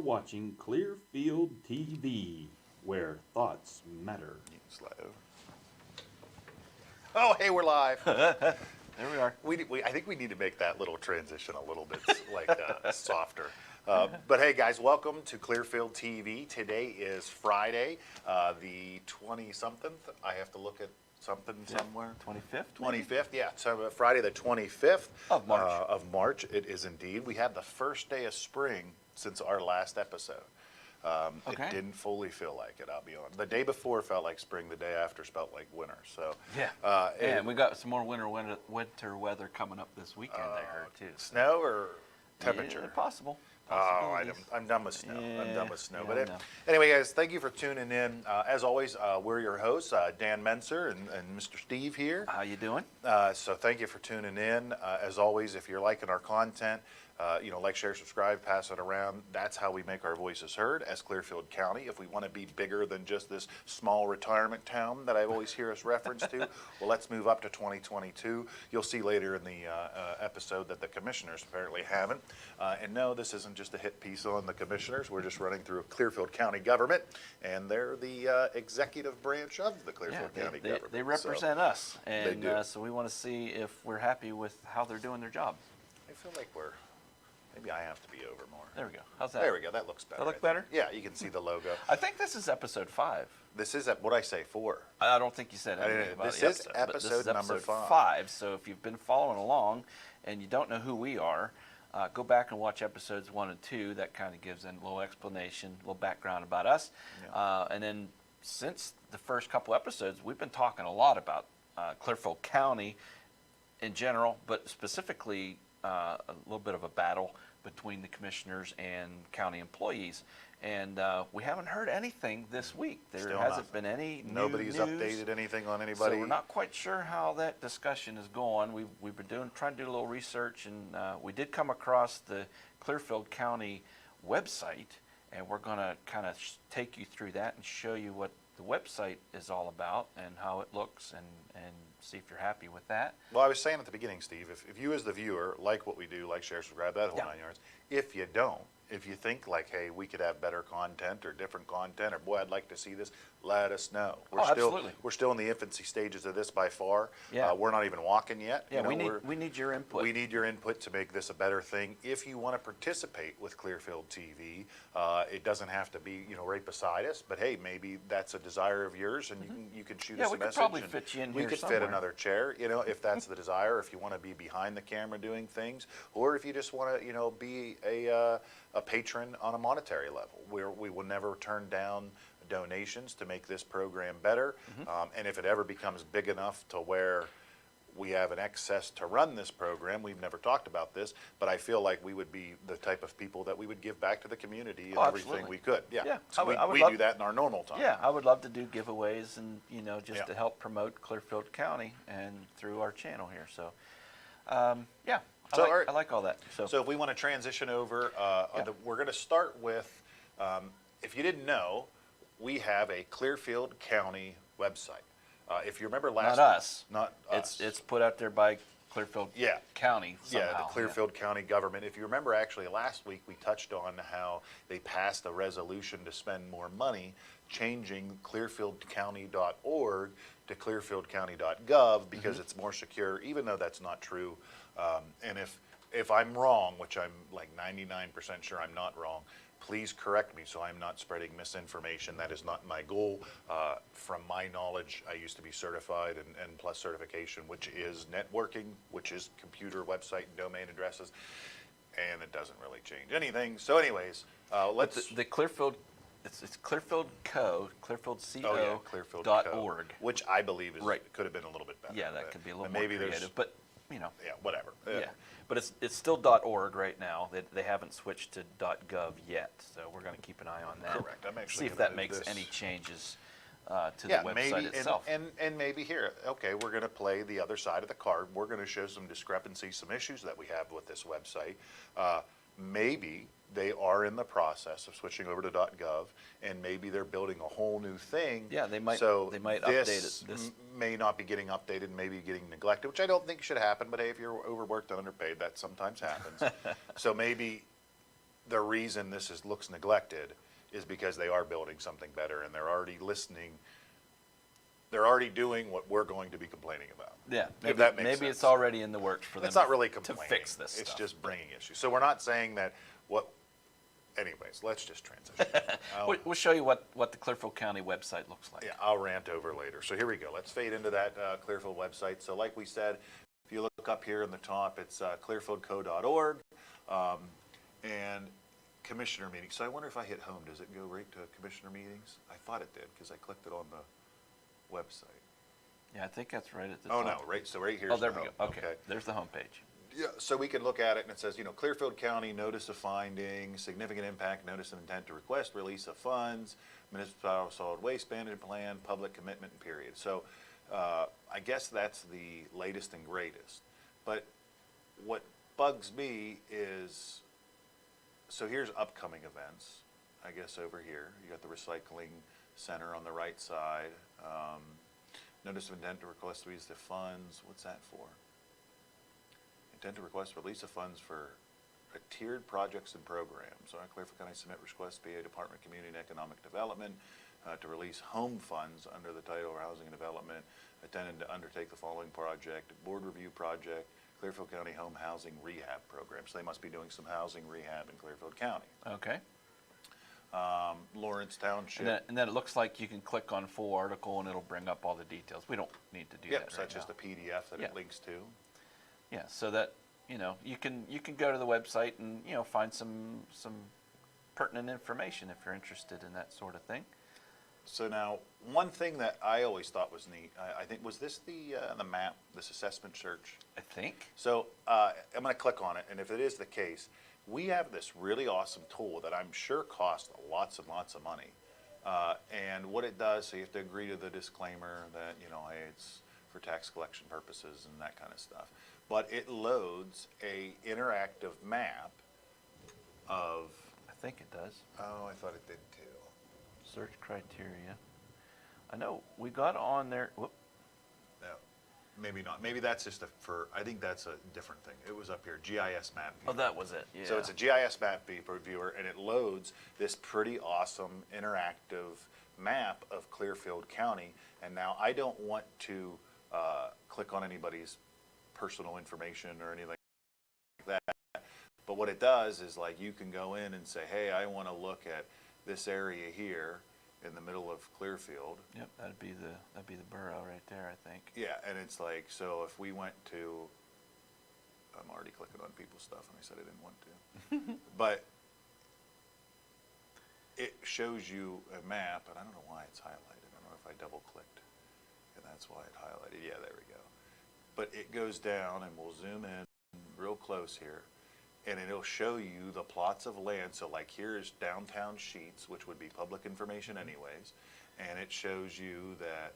watching Clearfield TV, where thoughts matter. Slow. Oh, hey, we're live. There we are. I think we need to make that little transition a little bit softer. But hey, guys, welcome to Clearfield TV. Today is Friday, the 20-something. I have to look at something somewhere. 25th? 25th, yeah. So Friday the 25th Of March. Of March, it is indeed. We had the first day of spring since our last episode. Okay. It didn't fully feel like it, I'll be honest. The day before felt like spring. The day after felt like winter. So Yeah. And we got some more winter weather coming up this weekend, I heard, too. Snow or temperature? Yeah, possible. Oh, I'm done with snow. I'm done with snow. But anyway, guys, thank you for tuning in. As always, we're your hosts, Dan Mencer and Mr. Steve here. How you doing? So thank you for tuning in. As always, if you're liking our content, like, share, subscribe, pass it around. That's how we make our voices heard as Clearfield County. If we want to be bigger than just this small retirement town that I always hear us reference to, well, let's move up to 2022. You'll see later in the episode that the commissioners apparently haven't. And no, this isn't just a hit piece on the commissioners. We're just running through Clearfield County government, and they're the executive branch of the Clearfield County government. They represent us, and they do. So we want to see if we're happy with how they're doing their job. I feel like maybe I have to be over more. There we go. How's that? There we go. That looks better. That look better? Yeah, you can see the logo. I think this is episode 5. This is what I say 4. I don't think you said anything about this the is episode. But episode this is number episode 5. So if you've been following along and you don't know who we are, go back and watch episodes 1 and 2. That kind of gives a little explanation, a little background about us. Yeah. And then since the first couple episodes, we've been talking a lot about Clearfield County in general, but specifically a little bit of a battle between the commissioners and county employees. And we haven't heard anything this week. There hasn't been any Nobody's news. Updated anything on anybody. So we're not quite sure how that discussion is going. We've been trying to do a little research, and we did come across the Clearfield County website, and we're going to kind of take you through that and show you what the website is all about and how it looks, and see if you're happy with that. Well, I was saying at the beginning, Steve, if you as the viewer like what we do, like, share, subscribe, that whole 9 yards. If you don't, if you think like, hey, we could have better content or different content, or boy, I'd like to see this, let us know. Absolutely. We're still in the infancy stages of this by far. Yeah. We're not even walking yet. Yeah, we need your input. We need your input to make this a better thing. If you want to participate with Clearfield TV, it doesn't have to be right beside us, but hey, maybe that's a desire of yours, and you can shoot us a message. Yeah, we could probably fit you in here We could somewhere. fit another chair, if that's the desire. If you want to be behind the camera doing things, or if you just want to, be a patron on a monetary level, where we will never turn down donations to make this program better. And if it ever becomes big enough to where we have an excess to run this program, we've never talked about this, but I feel like we would be the type of people that we would give back to the community and everything we could. Yeah. So we do that in our normal time. Yeah, I would love to do giveaways and just to help promote Clearfield County and through our channel here. So I like all that. So if we want to transition over, we're going to start with, if you didn't know, we have a Clearfield County website. If you remember last... Not us. It's put out there by Clearfield County somehow. Yeah, the Clearfield County government. If you remember, actually, last week we touched on how they passed a resolution to spend more money changing clearfieldcounty.org to clearfieldcounty.gov because it's more secure, even though that's not true. And if I'm wrong, which I'm like 99% sure I'm not wrong, please correct me so I'm not spreading misinformation. That is not my goal. From my knowledge, I used to be certified and plus certification, which is networking, which is computer, website, and domain addresses, and it doesn't really change anything. So anyways, let's... The Clearfield, it's Clearfield Co, clearfieldco.org. Which I believe could have been a little bit better. Yeah, that could be a little more creative, but yeah, whatever. Yeah. But it's still .org right now. They haven't switched to .gov yet, so we're going to keep an eye on that. Correct. I'm actually see if that makes any changes to the website maybe, itself. And maybe here, okay, we're going to play the other side of the card. We're going to show some discrepancies, some issues that we have with this website. Maybe they are in the process of switching over to .gov, and maybe they're building a whole new thing. Yeah, they might. So they might this update it. This may not be getting updated, maybe getting neglected, which I don't think should happen. But hey, if you're overworked and underpaid, that sometimes happens. So maybe the reason this looks neglected is because they are building something better and they're already listening. They're already doing what we're going to be complaining about. Yeah, if that makes maybe sense. it's already in the works for them. It's not really to complaining. fix this It's stuff. just bringing issues. So we're not saying that what. Anyways, let's just transition. We'll show you what the Clearfield County website looks like. Yeah, I'll rant over later. So here we go. Let's fade into that Clearfield website. So like we said, if you look up here in the top, it's clearfieldco.org and commissioner meetings. So I wonder if I hit home, does it go right to commissioner meetings? I thought it did because I clicked it on the website. Yeah, I think that's right at the Oh, top. no, right. So right here. Oh, there we go. Okay. There's the homepage. Yeah, so we can look at it and it says, Clearfield County notice of finding, significant impact, notice of intent to request release of funds, municipal solid waste management plan, public commitment period. So I guess that's the latest and greatest. But what bugs me is, so here's upcoming events, I guess over here. You got the recycling center on the right side. Notice of intent to request release of funds. What's that for? Intent to request release of funds for tiered projects and programs. All right, Clearfield County submit request PA Department of Community and Economic Development to release home funds under the title of Housing and Development, intended to undertake the following project: board review project, Clearfield County Home Housing Rehab Program. So they must be doing some housing rehab in Clearfield County. Okay. Lawrence Township. And then it looks like you can click on full article and it'll bring up all the details. We don't need to do Yep, that so right that's just now. a PDF that it links to. Yeah, so that you can go to the website and find some pertinent information if you're interested in that sort of thing. So now, one thing that I always thought was neat, I think, was this the map, this assessment search? I think. So I'm going to click on it, and if it is the case, we have this really awesome tool that I'm sure costs lots and lots of money. And what it does, so you have to agree to the disclaimer that, hey, it's for tax collection purposes and that kind of stuff. But it loads a interactive map of. I think it does. Oh, I thought it did too. Search criteria. I know we got on there. Whoop. No, maybe not. Maybe that's just I think that's a different thing. It was up here, GIS map viewer. Oh, that was it. Yeah. So it's a GIS map viewer, and it loads this pretty awesome interactive map of Clearfield County. And now I don't want to click on anybody's personal information or anything like that. But what it does is, like, you can go in and say, hey, I want to look at this area here in the middle of Clearfield. Yep, that'd be the borough right there, I think. Yeah, and it's like, so if we went to, I'm already clicking on people's stuff and I said I didn't want to. But it shows you a map, and I don't know why it's highlighted. I don't know if I double clicked and that's why it highlighted. Yeah, there we go. But it goes down, and we'll zoom in real close here, and it'll show you the plots of land. So like here's downtown Sheets, which would be public information anyways, and it shows you that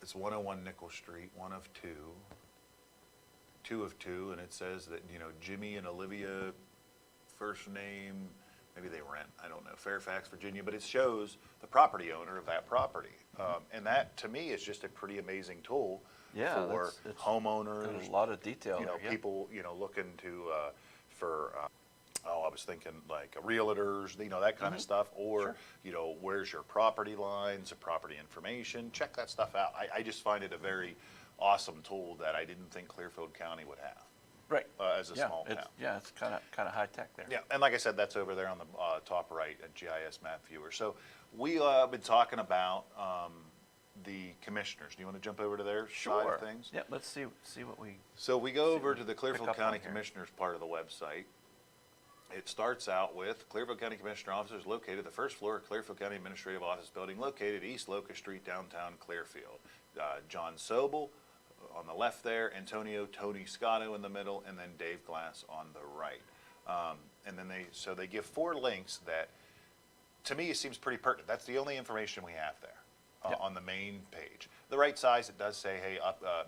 it's 101 Nickel Street, 1 of 2, 2 of 2, and it says that, Jimmy and Olivia, first name, maybe they rent, I don't know, Fairfax, Virginia, but it shows the property owner of that property. And that, to me, is just a pretty amazing tool for it's homeowners. got a lot of detail there, yeah. People, looking to, I was thinking like realtors, that kind of stuff, or, where's your property lines, property information, check that stuff out. I just find it a very awesome tool that I didn't think Clearfield County would have. Right. As a small town. It's kind of high tech there. Yeah, and like I said, that's over there on the top right, a GIS map viewer. So we have been talking about the commissioners. Do you want to jump over to their side of things? Yeah, let's see what we. So we go over to the pick Clearfield up County on here. Commissioners part of the website. It starts out with Clearfield County Commissioner offices located the first floor of Clearfield County Administrative Office Building located East Locust Street, downtown Clearfield. John Sobel on the left there, Antonio Tony Scotto in the middle, and then Dave Glass on the right. And then they give 4 links that, to me, it seems pretty pertinent. That's the only information we have there on the main page. The right size, it does say, hey,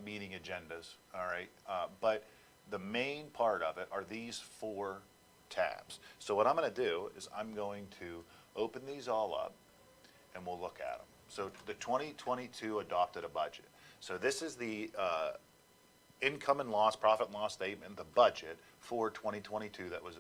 meeting agendas, all right? But the main part of it are these 4 tabs. So what I'm going to do is I'm going to open these all up, and we'll look at them. So the 2022 adopted a budget. So this is the income and loss, profit and loss statement, the budget for 2022 that was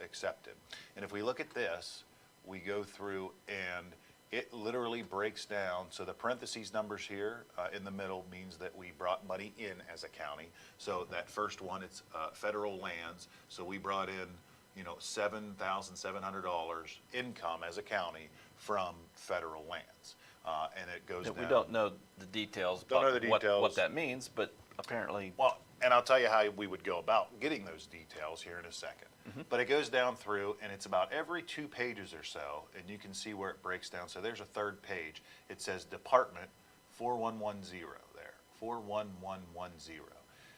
accepted. And if we look at this, we go through and it literally breaks down. So the parentheses numbers here in the middle means that we brought money in as a county. So that first one, it's federal lands. So we brought in, you know, $7,700 income as a county from federal lands. And it goes down. We don't know the details. Don't know the details. What that means, but apparently. Well, and I'll tell you how we would go about getting those details here in a second. But it goes down through, and it's about every 2 pages or so, and you can see where it breaks down. So there's a third page. It says Department 4110 there, 41110.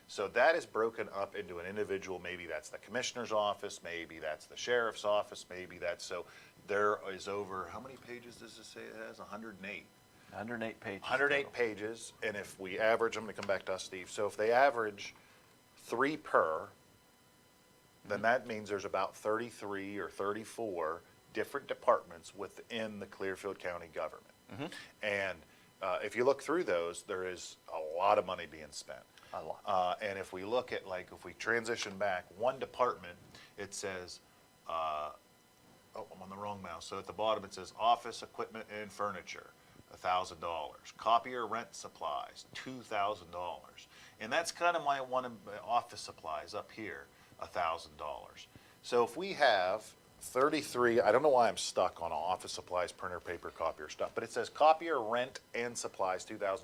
So that is broken up into an individual. Maybe that's the commissioner's office, maybe that's the sheriff's office, maybe that's, so there is over, how many pages does it say it has? 108. 108 pages. 108 pages, and if we average, I'm going to come back to us, Steve. So if they average 3 per, then that means there's about 33 or 34 different departments within the Clearfield County government. And if you look through those, there is a lot of money being spent. A lot. And if we look at, like, if we transition back, one department, it says, oh, I'm on the wrong mouse. So at the bottom, it says office equipment and furniture, $1,000. Copier rent supplies, $2,000. And that's kind of my one office supplies up here, $1,000. So if we have 33, I don't know why I'm stuck on office supplies, printer, paper, copier stuff, but it says copier rent and supplies, $2,000.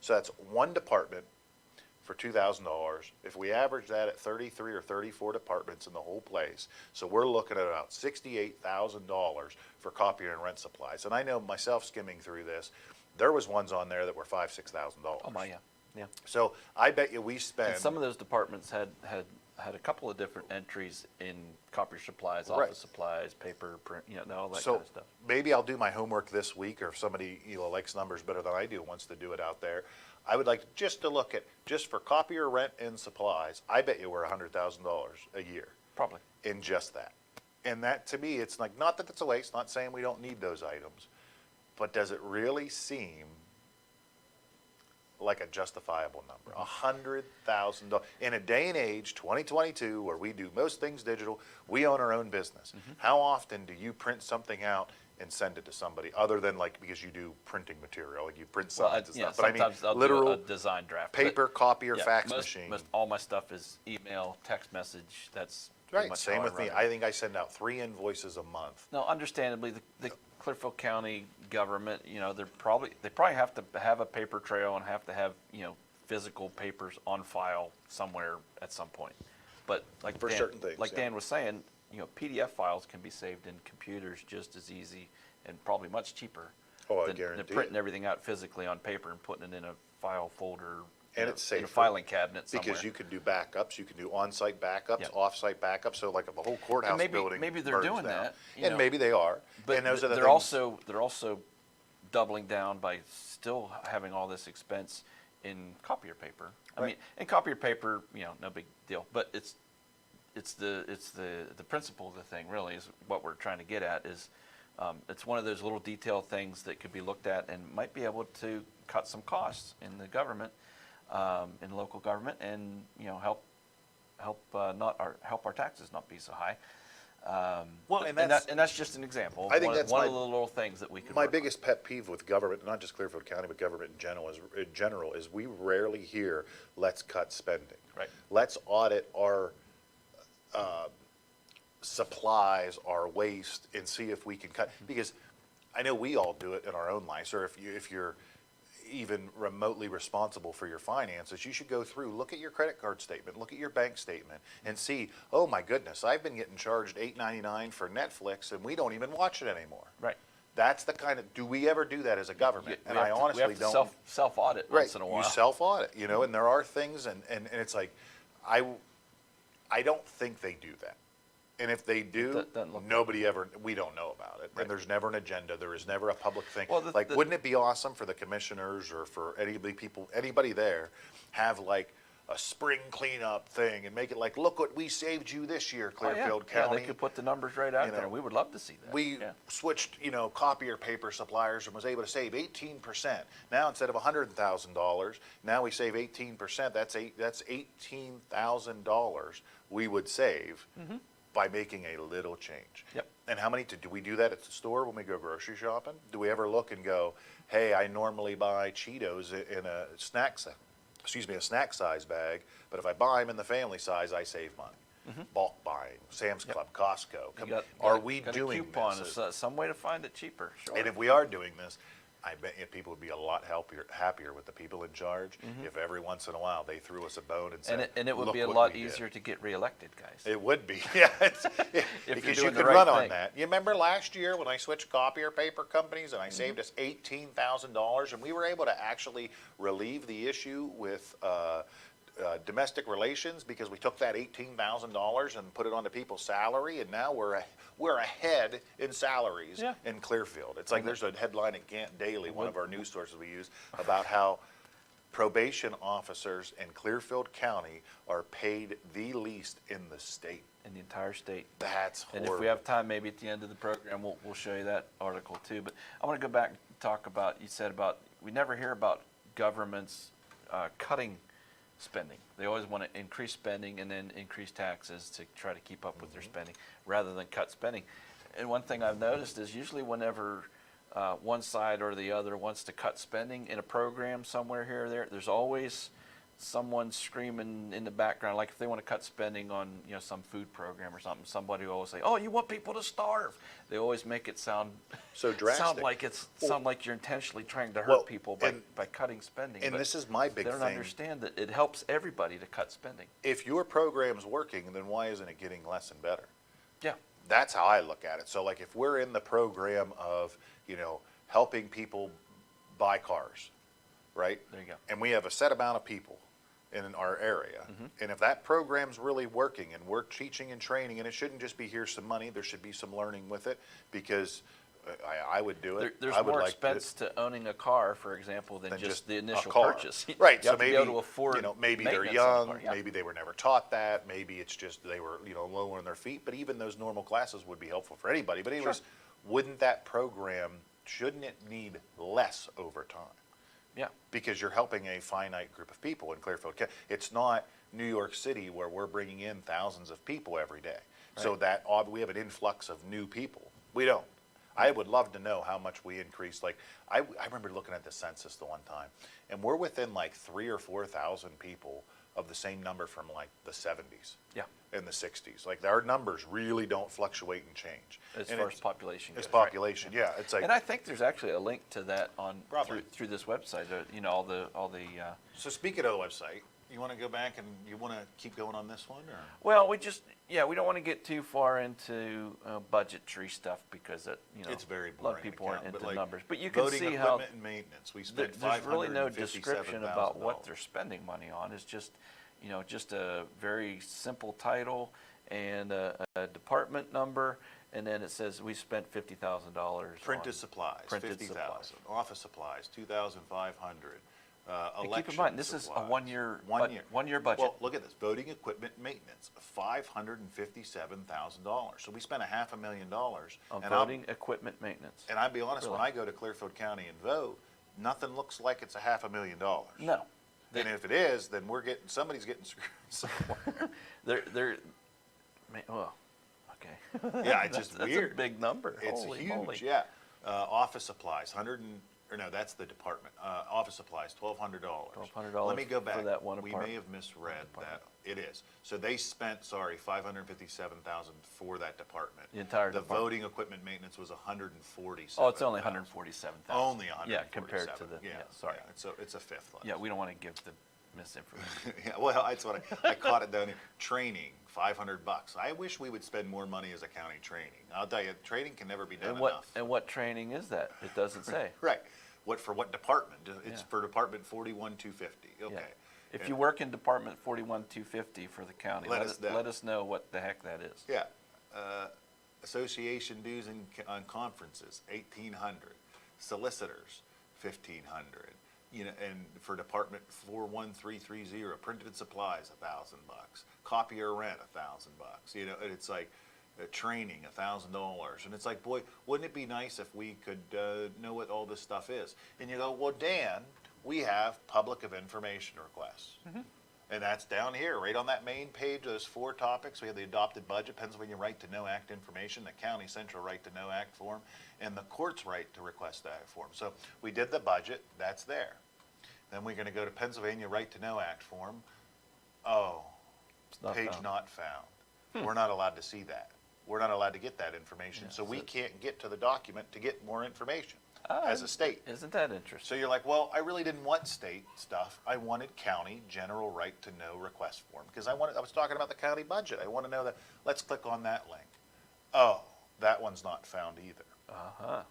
So that's one department for $2,000. If we average that at 33 or 34 departments in the whole place, so we're looking at about $68,000 for copier and rent supplies. And I know myself skimming through this, there was ones on there that were $5,000, $6,000. Oh my, yeah, yeah. So I bet you we spend. And some of those departments had a couple of different entries in copier supplies, Right. office supplies, paper, print, you know, all that So kind of stuff. maybe I'll do my homework this week, or if somebody, you know, likes numbers better than I do, wants to do it out there. I would like just to look at, just for copier rent and supplies, I bet you we're $100,000 a year Probably. in just that. And that, to me, it's like, not that it's a waste, not saying we don't need those items, but does it really seem like a justifiable number? $100,000 in a day and age, 2022, where we do most things digital, we own our own business. How often do you print something out and send it to somebody, other than, like, because you do printing material, like you print signs and stuff? But I mean, sometimes I'll literal do a design draft. paper, copier, Yeah, fax most, machine. all my stuff is email, text message. That's pretty Right, much same how with I run me. it. I think I send out 3 invoices a month. No, understandably, the Clearfield County government, you know, they probably have to have a paper trail and have to have, you know, physical papers on file somewhere at some point. But like For certain things, like yeah. Dan was saying, you know, PDF files can be saved in computers just as easy and probably much cheaper Oh, I than guarantee printing it. everything out physically on paper and putting it in a file folder. And in it's in safer, a filing cabinet somewhere. Because you can do backups, you can do on-site backups, Yeah. off-site backups, so like if the whole courthouse building maybe they're burns doing down. that, you And know. maybe they are, But and those are the they're things. also doubling down by still having all this expense in copier paper. I Right. mean, in copier paper, you know, no big deal. But it's the principle of the thing really is what we're trying to get at is it's one of those little detailed things that could be looked at and might be able to cut some costs in the government, in local government, and you know help our taxes not be so high. Well, and that's just an example. I think one, that's one my- of the little things that we could. My work on. biggest pet peeve with government, not just Clearfield County, but government in general, is we rarely hear, let's cut spending. Right. Let's audit our supplies, our waste, and see if we can cut, because I know we all do it in our own lives, or if you're even remotely responsible for your finances, you should go through, look at your credit card statement, look at your bank statement, and see, oh my goodness, I've been getting charged $8.99 for Netflix, and we don't even watch it anymore. Right. That's the kind of, do we ever do that as a government? And I honestly we have to don't. self audit Right, once in a while. you self-audit, you know, and there are things, and it's like, I don't think they do that. And if they do, That doesn't look nobody ever, we don't know about it. Right. And there's never an agenda, there is never a public thing. Well, Like, wouldn't it be awesome for the commissioners or for anybody there, have like a spring cleanup thing and make it like, look what we saved you this year, Clearfield Yeah, County. they could put the numbers right out You there. know, We would love to see that. We Yeah. switched, copier paper suppliers and was able to save 18%. Now instead of $100,000, now we save 18%. That's $18,000 we would save by making a little change. Yep. And how many do we do that at the store when we go grocery shopping? Do we ever look and go, hey, I normally buy Cheetos in a snack size bag, but if I buy them in the family size, I save money. Bulk buying, Sam's Club, Costco. Are we doing a coupon, this? some way to find it cheaper? Sure. And if we are doing this, I bet you people would be a lot happier with the people in charge if every once in a while they threw us a bone and said, and it would "Look be a what lot we did." easier to get reelected, guys. It would be, yeah. Because you doing the could right run on thing. that. You remember last year when I switched copier paper companies and I saved us $18,000 and we were able to actually relieve the issue with domestic relations because we took that $18,000 and put it onto people's salary, and now we're ahead in salaries in Clearfield. It's like there's a headline at Gant Daily, one of our news sources we use, about how probation officers in Clearfield County are paid the least in the state. In the entire state. That's And horrible. if we have time, maybe at the end of the program, we'll show you that article too. But I want to go back and talk about, you said about, we never hear about governments cutting spending. They always want to increase spending and then increase taxes to try to keep up with their spending rather than cut spending. And one thing I've noticed is usually whenever one side or the other wants to cut spending in a program somewhere here or there, there's always someone screaming in the background, like if they want to cut spending on some food program or something, somebody will always say, "Oh, you want people to starve." They always make it sound so drastic. sound like you're intentionally trying to hurt Well, people by cutting spending. And but this is my big they don't thing. understand that it helps everybody to cut spending. If your program's working, then why isn't it getting less and better? Yeah. That's how I look at it. So like if we're in the program of, helping people buy cars, right? There you go. And we have a set amount of people in our area. And if that program's really working and we're teaching and training, and it shouldn't just be here's some money, there should be some learning with it, because I would do it. There's I would more like expense to owning a car, for example, than just the a initial car. purchase. Right. You So have to maybe, be able to afford maybe they're maintenance on the young, car. Yeah. maybe they were never taught that, maybe it's just they were, low on their feet, but even those normal classes would be helpful for anybody. But anyways, wouldn't that program, shouldn't it need less over time? Yeah. Because you're helping a finite group of people in Clearfield County. It's not New York City where we're bringing in thousands of people every day. So Right. that we have an influx of new people. We don't. I would love to know how much we increased. Like I remember looking at the census the one time, and we're within like 3,000 or 4,000 people of the same number from like the 70s. Yeah. And the 60s. Like our numbers really don't fluctuate and change. As And far as population goes. As right. population, yeah. It's like, And I think there's actually a link to that on Probably. through this website. All the so speaking of the website, you want to go back and you want to keep going on this one, or? well, we don't want to get too far into budgetary stuff because It's very a lot of boring people aren't account, but into like numbers. But you can voting see equipment how and maintenance, we there's spent really no description about what $557,000. they're spending money on. It's just just a very simple title and a department number, and then it says we spent $50,000. Printed supplies, printed 50,000. Office supplies, 2,500. And keep Election in mind, this is a supplies, one-year One-year budget. Well, look at this, voting equipment maintenance, $557,000. So we spent $500,000 on and voting equipment maintenance. And I'll be honest, when Really? I go to Clearfield County and vote, nothing looks like it's $500,000. No. And if it is, then somebody's getting screwed somewhere. They're well, okay. Yeah, it's just that's weird. a big number. It's Holy huge, moly. yeah. Office supplies, that's the department. Office supplies, $1,200. $1,200 Let me go back. for that one We apartment. may have misread that. It is. So they spent, $557,000 for that department. The entire The department. voting equipment maintenance was $147,000. Oh, it's only 147,000. Only 147. Yeah, compared to the sorry. Yeah, it's a fifth less. Yeah, we don't want to give the misinformation. Yeah, well, that's what I caught it down here. Training, $500. I wish we would spend more money as a county training. I'll tell you, training can never be done enough. And what training is that? It doesn't say. Right. For what department? It's Yeah. for Department 41250. Okay. Yeah. If you work in Department 41250 for the county, Let us know. let us know what the heck that is. Yeah. Association dues on conferences, $1,800. Solicitors, $1,500. you know, and for Department 41330, printed supplies, $1,000, copier rent, $1,000, you know, and it's like training, $1,000, and it's like, boy, wouldn't it be nice if we could know what all this stuff is? And you go, well, Dan, we have public of information requests. And that's down here, right on that main page, those 4 topics. We have the adopted budget, Pennsylvania Right to Know Act information, the County Central Right to Know Act form, and the court's right to request that form. So we did the budget, that's there. Then we're gonna go to Pennsylvania Right to Know Act form. Oh, not page found. not found. We're not allowed to see that. We're not allowed to get that information, so we can't get to the document to get more information as a state. Isn't that interesting? So you're like, well, I really didn't want state stuff. I wanted county general right to know request form because I was talking about the county budget. I want to know that. Let's click on that link. Oh, that one's not found either.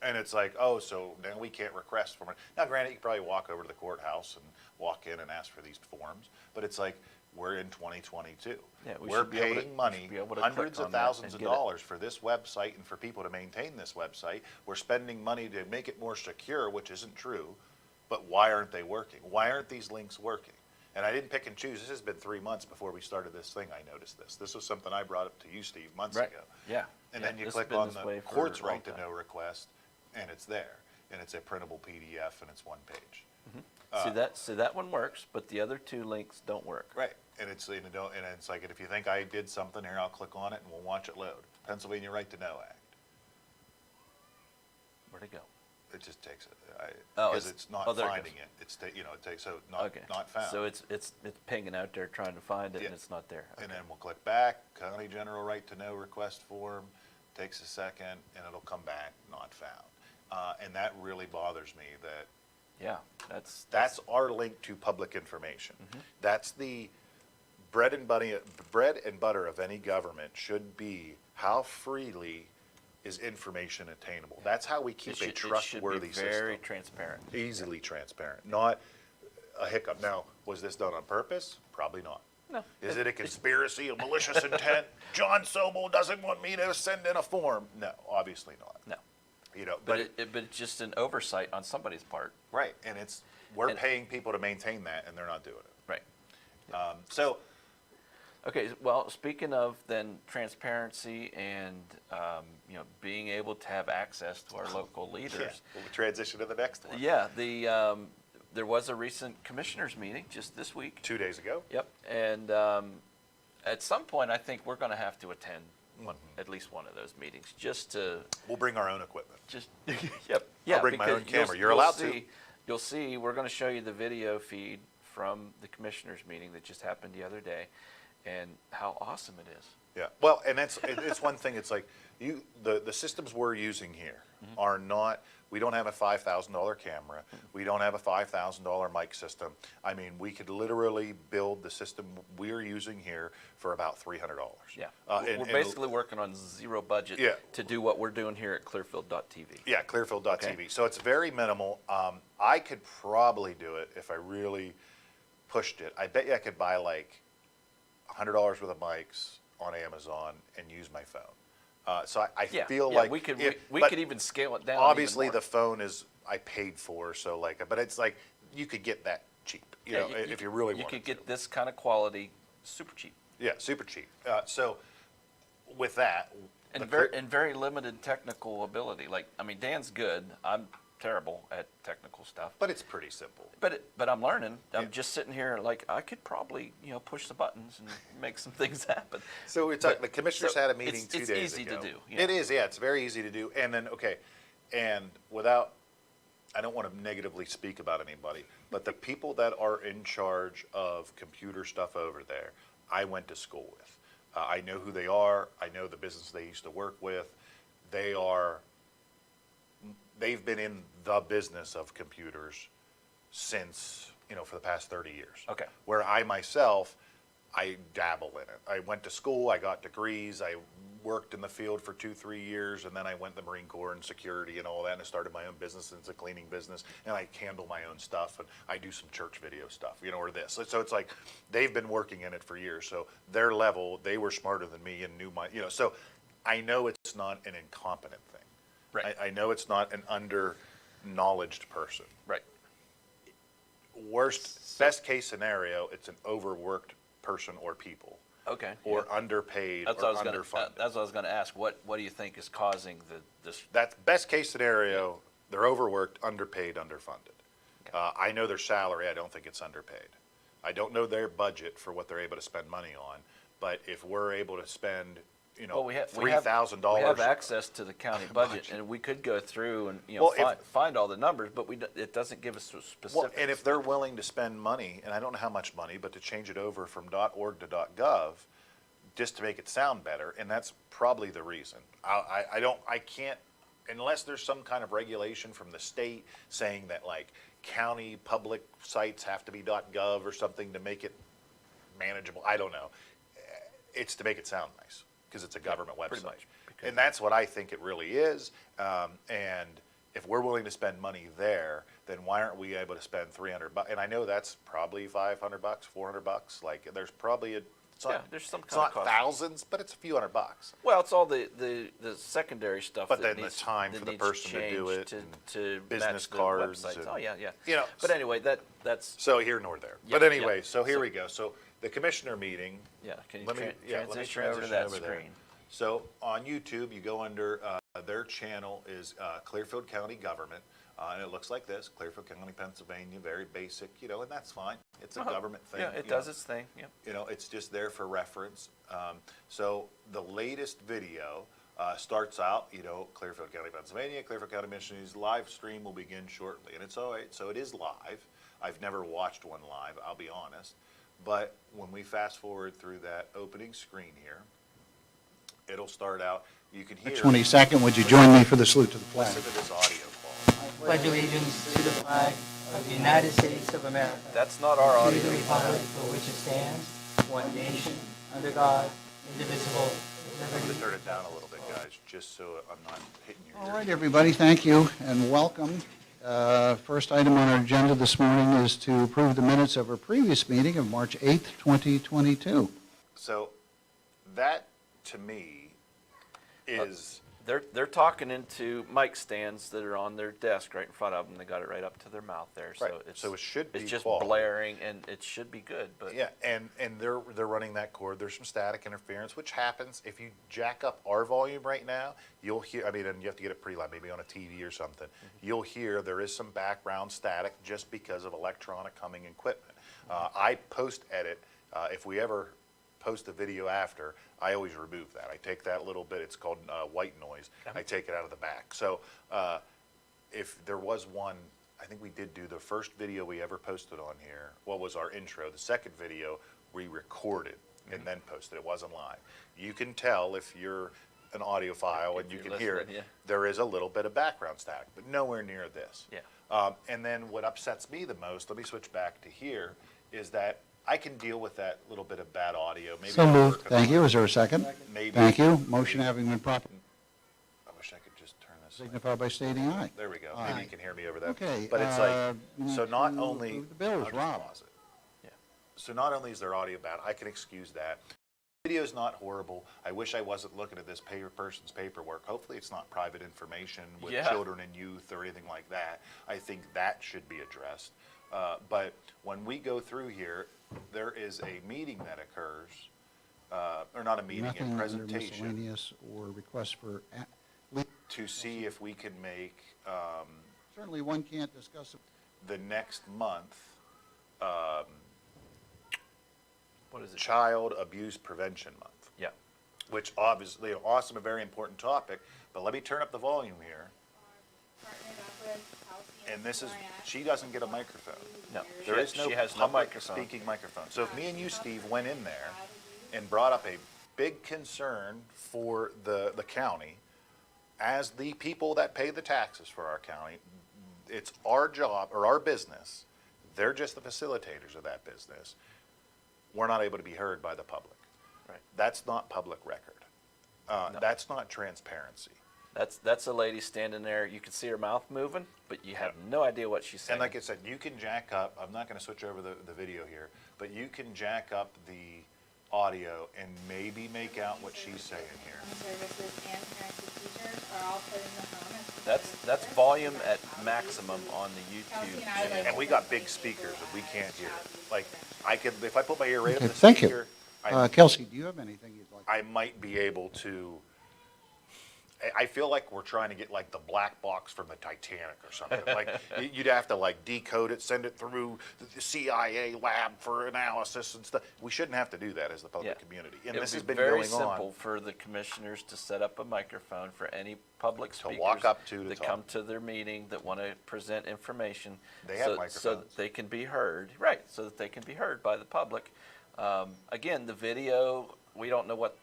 And it's like, oh, so then we can't request form. Now, granted, you can probably walk over to the courthouse and walk in and ask for these forms, but it's like, we're in 2022. Yeah, we We're should be able to- paying money, be able to hundreds click of on that thousands and of get it. dollars for this website and for people to maintain this website. We're spending money to make it more secure, which isn't true. But why aren't they working? Why aren't these links working? And I didn't pick and choose. This has been 3 months before we started this thing. I noticed this. This was something I brought up to you, Steve, months Right. ago. Yeah. And Yeah, then you this has click been on this the way for court's a long right to time. know request, and it's there. And it's a printable PDF, and it's 1 page. See that one works, but the other 2 links don't work. Right, and it's, you know, and it's like, if you think I did something here, I'll click on it and we'll watch it load. Pennsylvania Right to Know Act. Where'd it go? It just takes it, Oh, because it's not there it finding goes. it. It's, you know, it takes, so not, Okay. not found. So it's pinging out there trying to find it Yeah. and it's not there. And then we'll click back, County General Right to Know request form, takes a second, and it'll come back, not found. And that really bothers me that Yeah, that's our link to public information. Mm-hmm. That's the bread and butter of any government should be how freely is information attainable. That's how we keep a trustworthy It should be very system. transparent. Easily transparent, not a hiccup. Now, was this done on purpose? Probably not. No. Is it a conspiracy, a malicious intent? John Sobel doesn't want me to send in a form. No, obviously not. No. You know, But it's just an oversight on somebody's part. right, and we're And- paying people to maintain that, and they're not doing it. Right. So, Okay, well, speaking of then transparency and, being able to have access to our local yeah, leaders. we'll transition to the next one. Yeah, there was a recent commissioners meeting just this week. 2 days ago. Yep, and at some point, I think we're gonna have to attend at least one of those meetings, just to, We'll bring our own equipment. yep. Yeah, bring my because own camera. You're you'll allowed to. You'll see, we're gonna show you the video feed from the commissioners meeting that just happened the other day, and how awesome it is. Yeah, well, and it's one thing, it's like, the systems we're using here are not, we don't have a $5,000 camera, we don't have a $5,000 mic system. I mean, we could literally build the system we're using here for about $300. Yeah, And we're basically working on zero budget Yeah. to do what we're doing here at Clearfield.tv. Yeah, Clearfield.tv. Okay. So it's very minimal. I could probably do it if I really pushed it. I bet you I could buy like $100 worth of mics on Amazon and use my phone. So I Yeah, feel yeah, like we could but could even scale it down. obviously even more. the phone is I paid for, so like, but it's like you could get that cheap, you know, if you really you wanted could get to. this kind of quality super cheap Yeah, super cheap. So with that, and the very limited technical ability. Like, I mean, Dan's good. I'm terrible at technical stuff. but it's pretty simple. But I'm learning. I'm Yeah. just sitting here like I could probably push the buttons and make some things happen. So it's But- the commissioners so had a meeting it's 2 days easy ago. to do, It is, yeah, it's very easy to do. And then, okay, and without, I don't want to negatively speak about anybody, but the people that are in charge of computer stuff over there, I went to school with. I know who they are. I know the business they used to work with. They've been in the business of computers since, for the past 30 years. Okay. Where I myself, I dabble in it. I went to school, I got degrees, I worked in the field for 2-3 years, and then I went to the Marine Corps and security and all that, and I started my own business, and it's a cleaning business, and I handle my own stuff, and I do some church video stuff, or this. So it's like, they've been working in it for years, so their level, they were smarter than me and knew so I know it's not an incompetent thing. Right. I know it's not an under-knowledged person. Right. best case scenario, it's an overworked person or people, Okay. or yeah. underpaid That's or what I was gonna. underfunded. That's what I was gonna ask. What do you think is causing this? That's best case scenario. They're overworked, underpaid, underfunded. I know their salary. I don't think it's underpaid. I don't know their budget for what they're able to spend money on. But if we're able to spend, Well, we have $3,000, We have access to the county budget, and we could go through and Well, find all the numbers, but it doesn't give us specifics. Well, and if they're willing to spend money, and I don't know how much money, but to change it over from .org to .gov, just to make it sound better, and that's probably the reason. I can't, unless there's some kind of regulation from the state saying that like county public sites have to be .gov or something to make it manageable. I don't know. It's to make it sound nice because it's a government pretty website, much, and that's what I think it really is. And if we're willing to spend money there, then why aren't we able to spend $300? And I know that's probably $500, $400. Like there's probably it's not, there's some it's kind not of cost. thousands, but it's a few $100. Well, it's all the secondary stuff. But that then needs, the time that for the needs person to do changed it, to business match the cards websites. and- Oh yeah, yeah. You know, But anyway, that's So here nor there. Yeah, But anyway, yeah. so here So- we go. So the commissioner meeting. yeah. Can you Let me transition over to that there. screen? So on YouTube, you go under their channel is Clearfield County Government, and it looks like this: Clearfield County, Pennsylvania. Very basic, and that's fine. It's a government thing. Yeah, it you does know. its thing. Yeah. It's just there for reference. So the latest video starts out, Clearfield County, Pennsylvania, Clearfield County, Michigan's live stream will begin shortly. And it's all right, so it is live. I've never watched one live, I'll be honest. But when we fast forward through that opening screen here, it'll start out, you can hear. 22nd, would you join me for the salute to the flag? Listen to this audio call. Pledge allegiance to the flag of the United States of America, That's not our to audio. the republic for which it stands, one nation, under God, indivisible, with I'm going liberty. to turn it down a little bit, guys, just so I'm not hitting your All ears. right, everybody, thank you and welcome. First item on our agenda this morning is to approve the minutes of our previous meeting of March 8th, 2022. So that, to me, is... They're talking into mic stands that are on their desk right in front of them. They got it right up to their mouth there, so Right, it's so it should it's be just quality. blaring, and it should be good. But Yeah, and they're running that cord. There's some static interference, which happens if you jack up our volume right now. You'll hear. I mean, and you have to get it pretty loud, maybe on a TV or something. You'll hear there is some background static just because of electronic humming equipment. I post edit. If we ever post a video after, I always remove that. I take that little bit. It's called white noise. I take it out of the back. So if there was one. I think we did do the first video we ever posted on here. What was our intro? The second video we recorded and then posted. It wasn't live. You can tell if you're an audiophile If and you you're can hear it. listening, yeah. There is a little bit of background static, but nowhere near this. Yeah. And then what upsets me the most, let me switch back to here, is that I can deal with that little bit of bad audio. Maybe So I'm moved. working Thank on you. it. Is there a second? Maybe. Thank you. Motion having been properly I wish I could just turn this. signified by stating aye. There we go. Aye. Maybe you can hear me over that. Okay, But it's like, you so need not to only. approve the bills, I'll just Rob. pause it. Yeah. So not only is their audio bad, I can excuse that. Video's not horrible. I wish I wasn't looking at this person's paperwork. Hopefully it's not private information with Yeah. children and youth or anything like that. I think that should be addressed. But when we go through here, there is a meeting that occurs, or not a meeting, Nothing a under presentation miscellaneous or request for, to see if we can make certainly one can't discuss. the next month What is it? Child Abuse Prevention Month, Yeah. which obviously an awesome, a very important topic. But let me turn up the volume here. And this is, she doesn't get a microphone. No. There is no She has no public microphone. speaking microphone. So if me and you, Steve, went in there and brought up a big concern for the county, as the people that pay the taxes for our county, it's our job or our business. They're just the facilitators of that business. We're not able to be heard by the public. Right. That's not public record. That's not transparency. That's a lady standing there. You can see her mouth moving, but you have no idea what she's saying. And like I said, you can jack up, I'm not going to switch over the video here, but you can jack up the audio and maybe make out what she's saying here. Services and parents and teachers are all put in the home. That's volume at maximum on the Kelsey YouTube and I channel. like- And we got big speakers and we can't hear it. Like, I could, if I put my ear right Okay, up the thank you. speaker, Kelsey, do you have anything you'd like? I might be able to, I feel like we're trying to get like the black box from the Titanic or something. Like, you'd have to like decode it, send it through the CIA lab for analysis and stuff. We shouldn't have to do that as the public community. And It this has would be been very going simple on. for the commissioners to set up a microphone for any public speakers walk up to that talk. come to their meeting that want to present information. They have so microphones. that they can be heard, right, so that they can be heard by the public. Again, the video, we don't know what,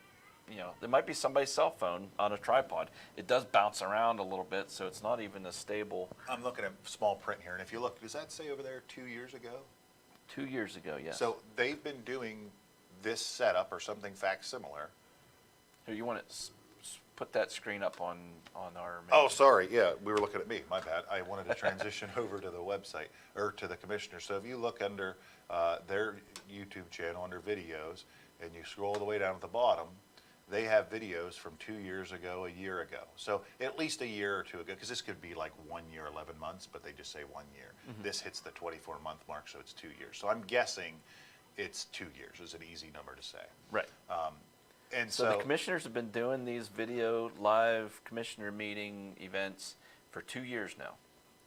there might be somebody's cell phone on a tripod. It does bounce around a little bit, so it's not even a stable. I'm looking at small print here, and if you look, does that say over there 2 years ago? 2 years ago, yes. So they've been doing this setup or something facsimilar. Here, you want to put that screen up on our. Oh, sorry, yeah, we were looking at me, my bad. I wanted to transition over to the website, or to the commissioner. So if you look under their YouTube channel, under videos, and you scroll all the way down to the bottom, they have videos from 2 years ago, a year ago. So at least a year or two ago, because this could be like 1 year, 11 months, but they just say 1 year. This hits the 24-month mark, so it's 2 years. So I'm guessing it's 2 years is an easy number to say. Right. And So the commissioners have been doing these video live commissioner meeting events for 2 years now.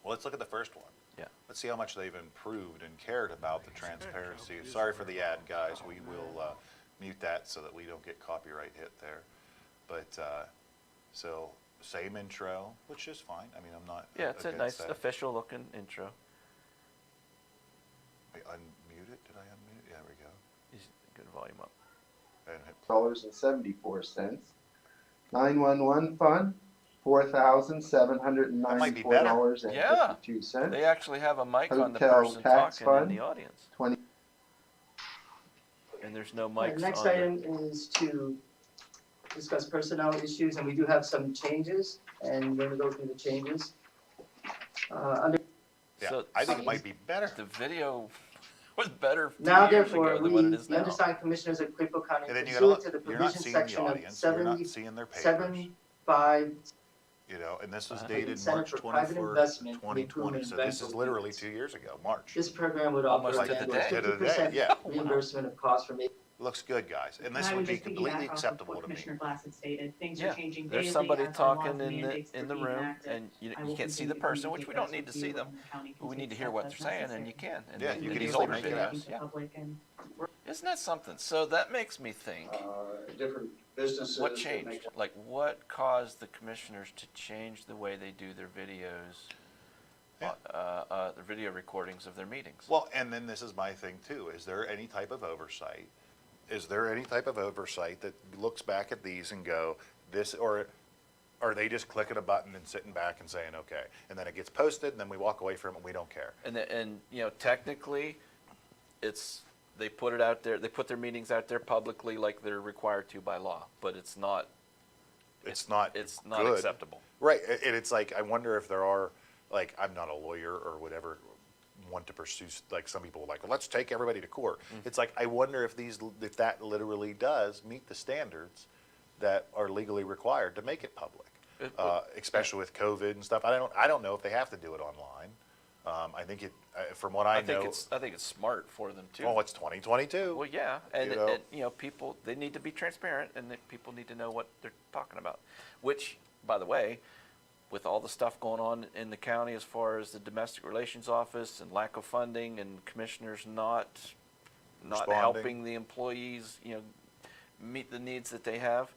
well, let's look at the first one. Yeah. Let's see how much they've improved and cared about the transparency. Sorry for the ad, guys. We will mute that so that we don't get copyright hit there. But, so, same intro, which is fine. I mean, I'm not Yeah, it's a against nice that. official looking intro. I unmute it? Did I unmute it? Yeah, there we go. He's good volume up. And hit $74. 911 fund, $4,794.52. They actually have a mic on the Hotel person tax talking in fund. the audience. 20. And there's no The mics next on it. item is to discuss personnel issues, and we do have some changes, and we're gonna go through the changes. Under yeah, So- I think it might be better. The video was better 2 Now years therefore, ago than we, what it is the now. undersigned commissioners of Clearfield County And then you gotta pursuant to the look, you're not provision seeing the section of audience, you're not 70, seeing their papers. 75, You know, and this was Uh-huh. dated Incentive March for private 24th, investment in 2020, improvement so in this is rental literally units. 2 years ago, March. This program would offer Almost a to the annual day. To the day, 50% yeah. reimbursement of costs for Looks good, guys, and this I would would be just piggyback completely off of acceptable what to me. Commissioner Glass had stated. Things Yeah, are changing there's daily somebody as our talking laws and mandates in are the being room, enacted. and you I will can't see the continue to person, which we communicate don't need to those see with them. you, and the county can We take need to hear steps what they're as saying, and necessary. you can. And Yeah, in you can these easily older make it videos, out. yeah. Public and Isn't that something? So that makes me think, Different businesses. what that changed? make- Like, what caused the commissioners to change the way they do their videos, Yeah. their video recordings of their meetings? Well, and then this is my thing too, is there any type of oversight? Is there any type of oversight that looks back at these and go, this, or are they just clicking a button and sitting back and saying, okay? And then it gets posted, and then we walk away from it, and we don't care. And technically, they put it out there, they put their meetings out there publicly like they're required to by law, but it's not It's not good. acceptable. Right, and it's like, I wonder if there are, like, I'm not a lawyer or whatever, want to pursue, like, some people are like, well, let's take everybody to court. It's like, I wonder if if that literally does meet the standards that are legally required to make it public. Especially with COVID and stuff. I don't know if they have to do it online. I think from what I know. I think it's smart for them too. Oh, it's 2022. Well, yeah, and You know? people, they need to be transparent, and people need to know what they're talking about. Which, by the way, with all the stuff going on in the county as far as the domestic relations office and lack of funding and commissioners not Responding. helping the employees, meet the needs that they have,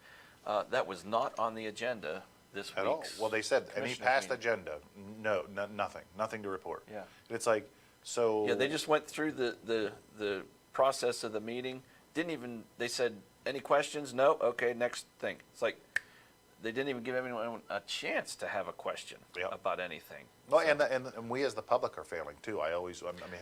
that was not on the agenda this week. At all. Well, they said, any commissioners past meeting. agenda, nothing to report. Yeah. It's like, so. Yeah, they just went through the process of the meeting. They said, any questions? No? Okay, next thing. It's like, they didn't even give anyone a chance to have a question Yep. about anything. Well, So- and we as the public are failing too. I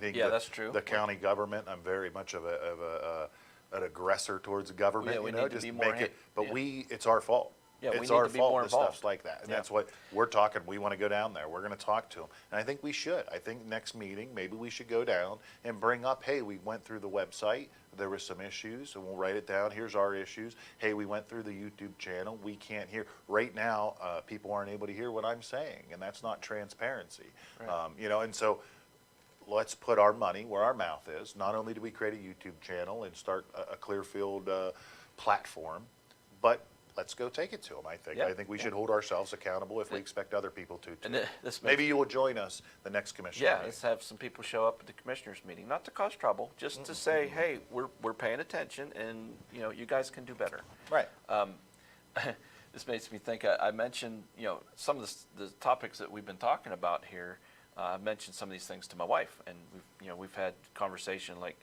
think Yeah, that's true. The county government, I'm very much of an aggressor towards the government. Yeah, we you know, need to just be more make it. But yeah. it's our fault. Yeah, we It's need our to be fault more that stuff's involved. like that. And Yeah. that's what we're talking, we want to go down there. We're going to talk to them. And I think we should. I think next meeting, maybe we should go down and bring up, hey, we went through the website. There was some issues, and we'll write it down. Here's our issues. Hey, we went through the YouTube channel. We can't hear. Right now, people aren't able to hear what I'm saying, and that's not transparency. Right. You know, and so let's put our money where our mouth is. Not only do we create a YouTube channel and start a Clearfield platform, but let's go take it to them, I think. Yeah, I think we yeah. should hold ourselves accountable if we expect other people to, too. And this makes, Maybe you will join us the next commissioner yeah, meeting. let's have some people show up at the commissioners meeting, not to cause trouble, just to say, hey, we're paying attention, and you know, you guys can do better. Right. This makes me think. I mentioned, you know, some of the topics that we've been talking about here. I mentioned some of these things to my wife, and we've had conversation like,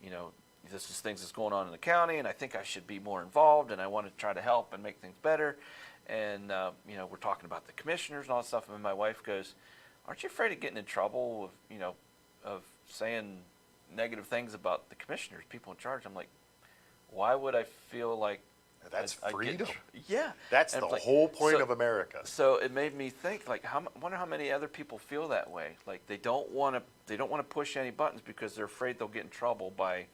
you know, this is things that's going on in the county, and I think I should be more involved, and I want to try to help and make things better. And you know, we're talking about the commissioners and all that stuff, and my wife goes, "Aren't you afraid of getting in trouble of, you know, of saying negative things about the commissioners, people in charge?" I'm like, why would I feel like That's I get freedom. yeah, That's And the it's like, whole point so- of America. So it made me think, like, wonder how many other people feel that way. Like they don't want to push any buttons because they're afraid they'll get in trouble by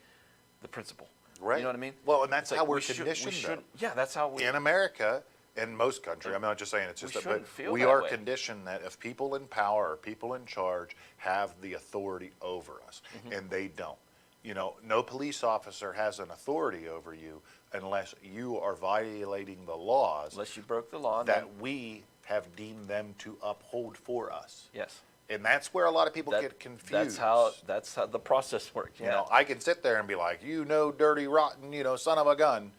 the principal. Right. You know what I mean? Well, and that's It's like, how we're we should- conditioned, we though. shouldn't- Yeah, that's how we. In America, in most countries, I'm not just saying it's We just shouldn't but feel we that are way. conditioned that if people in power or people in charge have the authority over us, Mm-hmm. and they don't. You know, no police officer has an authority over you unless you are violating the laws Unless you broke the law, that then we have deemed them to uphold for us. yes. And that's where a lot of people That- get confused. That's how the process works. You know, I can sit there and be like, you know, dirty, rotten, you know, son of a gun.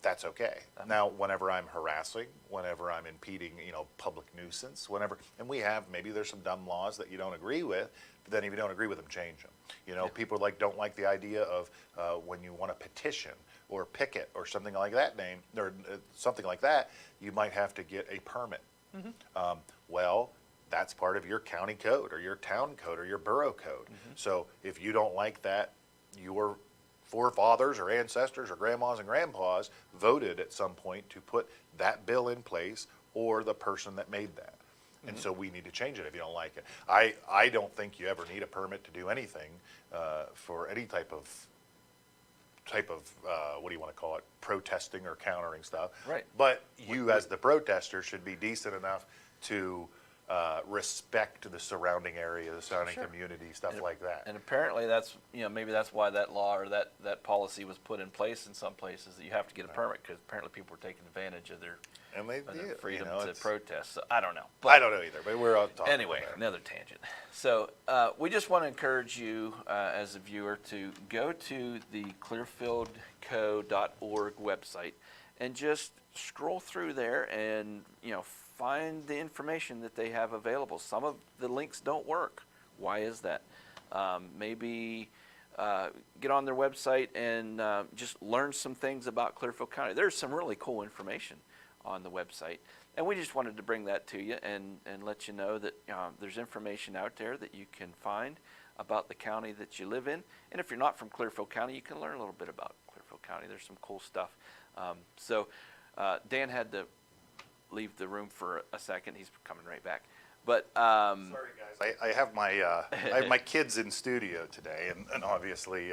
That's okay. Now, whenever I'm harassing, whenever I'm impeding, you know, public nuisance, whenever, and we have, maybe there's some dumb laws that you don't agree with, but then if you don't agree with them, change them. You know, people don't like the idea of when you want to petition or picket or something like that name, or something like that, you might have to get a permit. Well, that's part of your county code or your town code or your borough code. So if you don't like that, your forefathers or ancestors or grandmas and grandpas voted at some point to put that bill in place, or the person that made that. And so we need to change it if you don't like it. I don't think you ever need a permit to do anything for any type of what do you want to call it, protesting or countering stuff. Right. But you as the protester should be decent enough to respect the surrounding area, the surrounding Sure. community, stuff like that. And apparently that's, you know, maybe that's why that law or that policy was put in place in some places, that you have to get a permit, because apparently people were taking advantage of their And they of do, their you freedom know, to it's- protest. So I don't know. I don't know either, but we're all talking Anyway, about that. another tangent. So we just want to encourage you as a viewer to go to the clearfieldco.org website and just scroll through there and, you know, find the information that they have available. Some of the links don't work. Why is that? Maybe get on their website and just learn some things about Clearfield County. There's some really cool information on the website. And we just wanted to bring that to you and let you know that there's information out there that you can find about the county that you live in. And if you're not from Clearfield County, you can learn a little bit about Clearfield County. There's some cool stuff. So Dan had to leave the room for a second. He's coming right back. But Sorry, guys. I have my kids in studio today, and obviously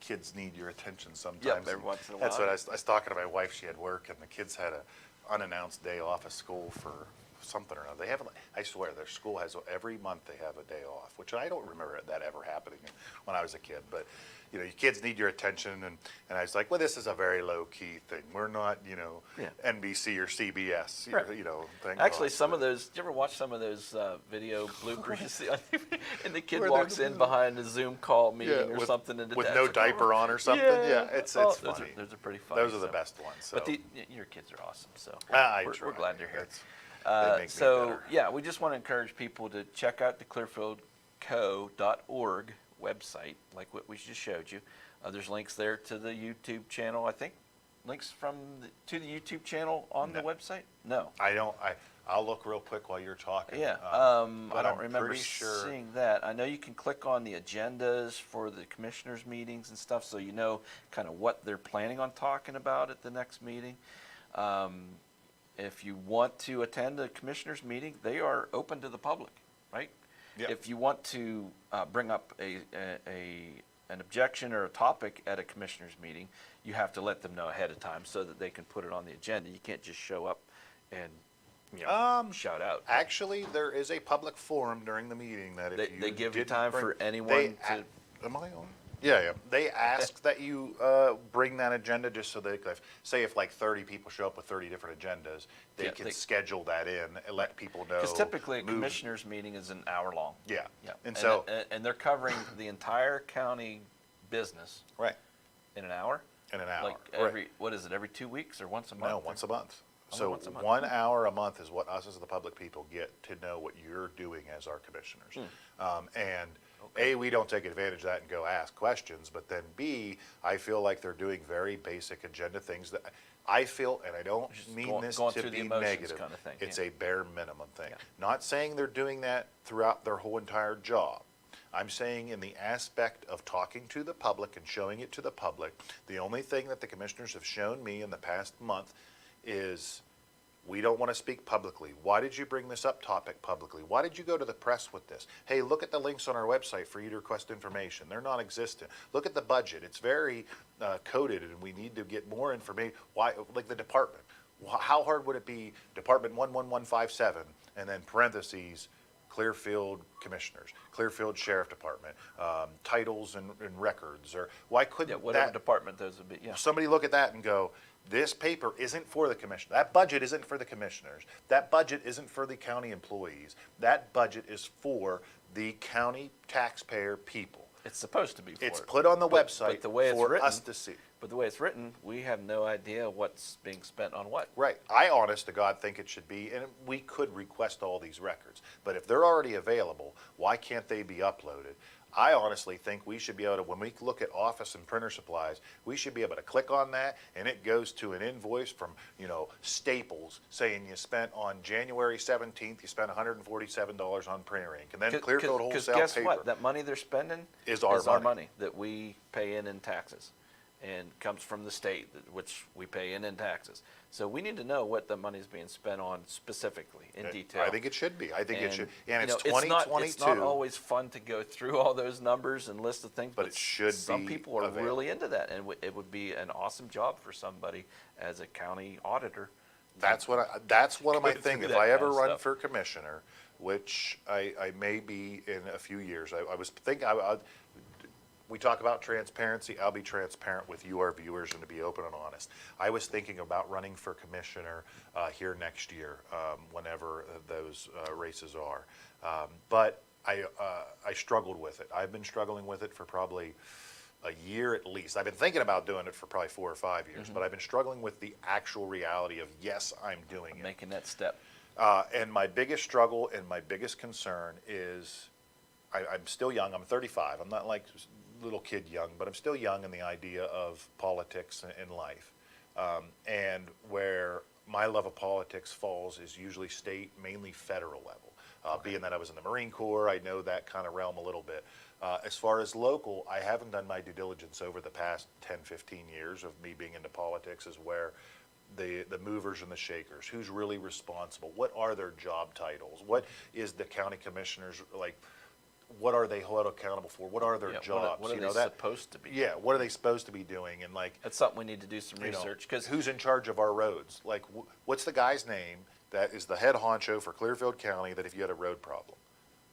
kids need your attention sometimes. every once in a That's while. what I was talking to my wife. She had work, and the kids had a unannounced day off of school for something or another. They have, I swear, their school has, every month they have a day off, which I don't remember that ever happening when I was a kid. But, you know, your kids need your attention, and I was like, well, this is a very low-key thing. We're not, you know, Yeah. NBC or CBS, Right. you know. Thank actually, God. some of those, did you ever watch some of those video bloopers you see on TV? And the kid Where walks they're- in behind a Zoom call meeting or with- something. And the with dad's no like, diaper "Oh." on or something. Yeah, it's those funny. Those are pretty funny. Those are the so. best ones. So. But your kids are awesome, so I we're try. glad you're here. It's- they make me So better. yeah, we just want to encourage people to check out the clearfieldco.org website, like what we just showed you. There's links there to the YouTube channel. I think links to the YouTube channel on the No. website. No. I'll look real quick while you're talking. Yeah, but I don't I'm remember pretty sure. seeing that. I know you can click on the agendas for the commissioners' meetings and stuff, so you know kind of what they're planning on talking about at the next meeting. If you want to attend a commissioners meeting, they are open to the public, right? Yeah. If you want to bring up an objection or a topic at a commissioners meeting, you have to let them know ahead of time so that they can put it on the agenda. You can't just show up and, shout out. Actually, there is a public forum during the meeting that if They you give you didn't time bring- for anyone they to. Am I on? Yeah. They ask that you bring that agenda just so they, say if like 30 people show up with 30 different agendas, they Yeah, can they- schedule that in and let people know. Because typically a move- commissioners meeting is an hour long. Yeah. Yeah. And so, And they're covering the entire county business right, in an hour? in an hour. Like Right. what is it, every 2 weeks or once a month? No, once a month. Only So once a month. 1 hour a month is what us as the public people get to know what you're doing as our commissioners. And A, we don't take advantage of that and go ask questions, but then B, I feel like they're doing very basic agenda things that I feel, and I don't Just mean going- this going to through the be emotions negative. kind of thing, It's yeah. a bare minimum thing. Yeah. Not saying they're doing that throughout their whole entire job. I'm saying in the aspect of talking to the public and showing it to the public, the only thing that the commissioners have shown me in the past month is we don't want to speak publicly. Why did you bring this up topic publicly? Why did you go to the press with this? Hey, look at the links on our website for you to request information. They're non-existent. Look at the budget. It's very coded and we need to get more information. Why, like the department. How hard would it be, Department 11157, and then parentheses, Clearfield Commissioners, Clearfield Sheriff Department, titles and records, or why Yeah, couldn't whatever that, department those would be, yeah. somebody look at that and go, this paper isn't for the commissioner. That budget isn't for the commissioners. That budget isn't for the county employees. That budget is for the county taxpayer people. It's supposed to be for It's it. put on the But website the way it's for written- us to see. But the way it's written, we have no idea what's being spent on what. Right. I honest to God think it should be, and we could request all these records, but if they're already available, why can't they be uploaded? I honestly think we should be able to, when we look at office and printer supplies, we should be able to click on that and it goes to an invoice from, Staples saying you spent on January 17th, you spent $147 on printer ink. And then Clearfield Wholesale guess Paper what? That money they're spending is our money. that we pay in taxes, and comes from the state, which we pay in taxes. So we need to know what the money's being spent on specifically in detail. I think it should be. I think it should. And you it's know, 2022. It's not always fun to go through all those numbers and list of things, But it should some be people are available. really into that, and it would be an awesome job for somebody as a county auditor. That's one of my Go things. through If that I ever kind of run stuff. for commissioner, which I may be in a few years, I was thinking, we talk about transparency. I'll be transparent with you, our viewers, and to be open and honest. I was thinking about running for commissioner here next year, whenever those races are. But I struggled with it. I've been struggling with it for probably a year at least. I've been thinking about doing it for probably 4 or 5 years, but I've been struggling with the actual reality of, yes, I'm doing it. Making that step. And my biggest struggle and my biggest concern is I'm still young. I'm 35. I'm not like little kid young, but I'm still young in the idea of politics and life. And where my love of politics falls is usually state, mainly federal level. Being that I was in the Marine Corps, I know that kind of realm a little bit. As far as local, I haven't done my due diligence over the past 10, 15 years of me being into politics, is where the movers and the shakers, who's really responsible, what are their job titles, what is the county commissioners, like, what are they held accountable for, what are their Yeah, jobs? What are they supposed to be? Yeah, what are they supposed to be doing? And like, That's something we need to do some you know, research, because who's in charge of our roads? Like, what's the guy's name that is the head honcho for Clearfield County that if you had a road problem?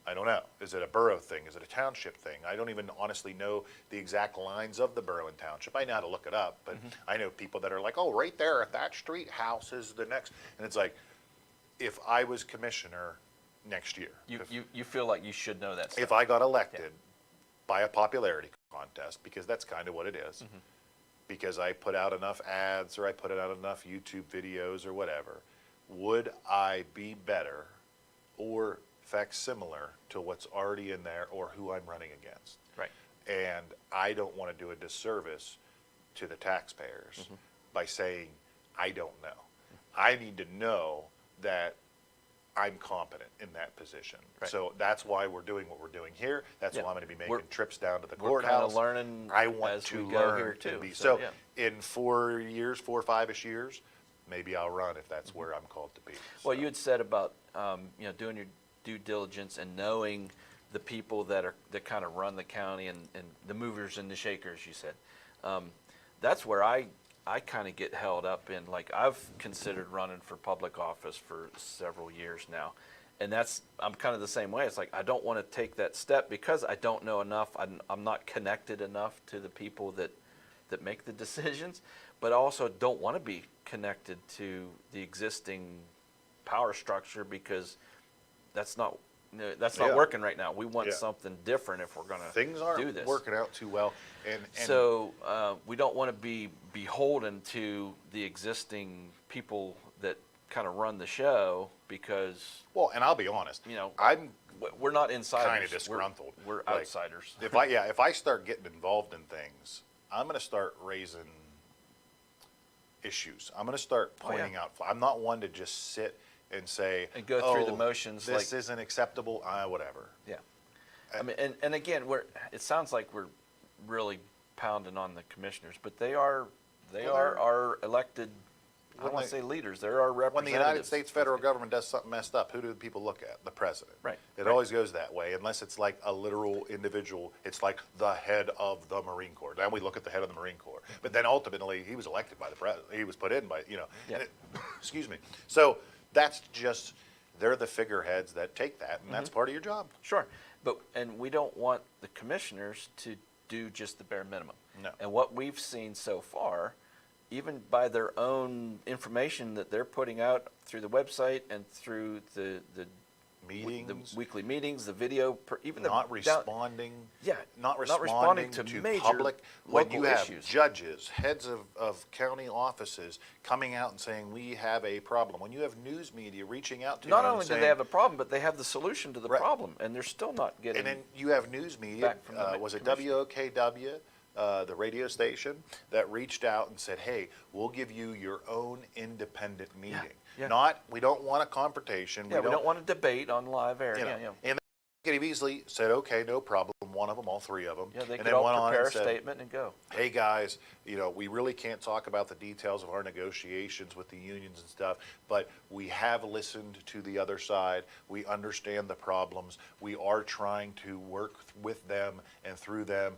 I don't know. Is it a borough thing? Is it a township thing? I don't even honestly know the exact lines of the borough and township. I know how to look it up, but I know people that are like, oh, right there at that street house is the next. And it's like, if I was commissioner next year, you feel like you should know that stuff. if I got elected by a popularity contest, because that's kind of what it is, because I put out enough ads or I put out enough YouTube videos or whatever, would I be better or facsimilar to what's already in there or who I'm running against? Right. And I don't want to do a disservice to the taxpayers by saying, I don't know. I need to know that I'm competent in that position. Right. So that's why we're doing what we're doing here. That's Yeah. why I'm going to be making We're- trips down to the We're kind courthouse. of learning I want as to we go learn here to too. be. So, So yeah. in 4 years, 4 or 5-ish years, maybe I'll run if that's where I'm called to be. Well, So, you had said about, doing your due diligence and knowing the people that kind of run the county and the movers and the shakers, you said. That's where I kind of get held up in, like, I've considered running for public office for several years now. And I'm kind of the same way. It's like, I don't want to take that step because I don't know enough. I'm not connected enough to the people that make the decisions, but I also don't want to be connected to the existing power structure because that's not Yeah. working right now. We want Yeah. something different if we're going to things do aren't this. working out too well. And So we don't want to be beholden to the existing people that kind of run the show because well, and I'll be honest, I'm we're not insiders. kind of disgruntled. We're Like, outsiders. if I start getting involved in things, I'm going to start raising issues. I'm going to start Oh, yeah. pointing out. I'm not one to just sit and say, And go through the "Oh, motions This like- isn't acceptable. Whatever." Yeah. I mean, and again, it sounds like we're really pounding on the commissioners, but they are our elected, I don't want to say leaders, they're our When the representatives. United States federal government does something messed up, who do people look at? The president. Right, It right. always goes that way, unless it's like a literal individual. It's like the head of the Marine Corps. Then we look at the head of the Marine Corps. But then ultimately, he was elected by the president. He was put in by, Yeah. and excuse me. So that's just, they're the figureheads that take that, and Mm-hmm. that's part of your job. Sure, and we don't want the commissioners to do just the bare minimum. No. And what we've seen so far, even by their own information that they're putting out through the website and through the Meetings, weekly meetings, the video, even the not down- responding. Yeah, Not not responding responding to to major public. When local you have issues. judges, heads of county offices coming out and saying, we have a problem. When you have news media reaching out to Not you and only do saying, they have a problem, but they have the solution to the Right. problem, and they're still not getting. and then you have news media, back from the was it commissioner. WOKW, the radio station, that reached out and said, hey, we'll give you your own independent meeting. yeah. We don't want a confrontation. Yeah, we don't want to debate on live air. you know, Yeah, yeah. And they could have easily said, okay, no problem, one of them, all three of them. Yeah, they and could then went all on prepare and a said, statement and go. hey guys, we really can't talk about the details of our negotiations with the unions and stuff, but we have listened to the other side. We understand the problems. We are trying to work with them and through them,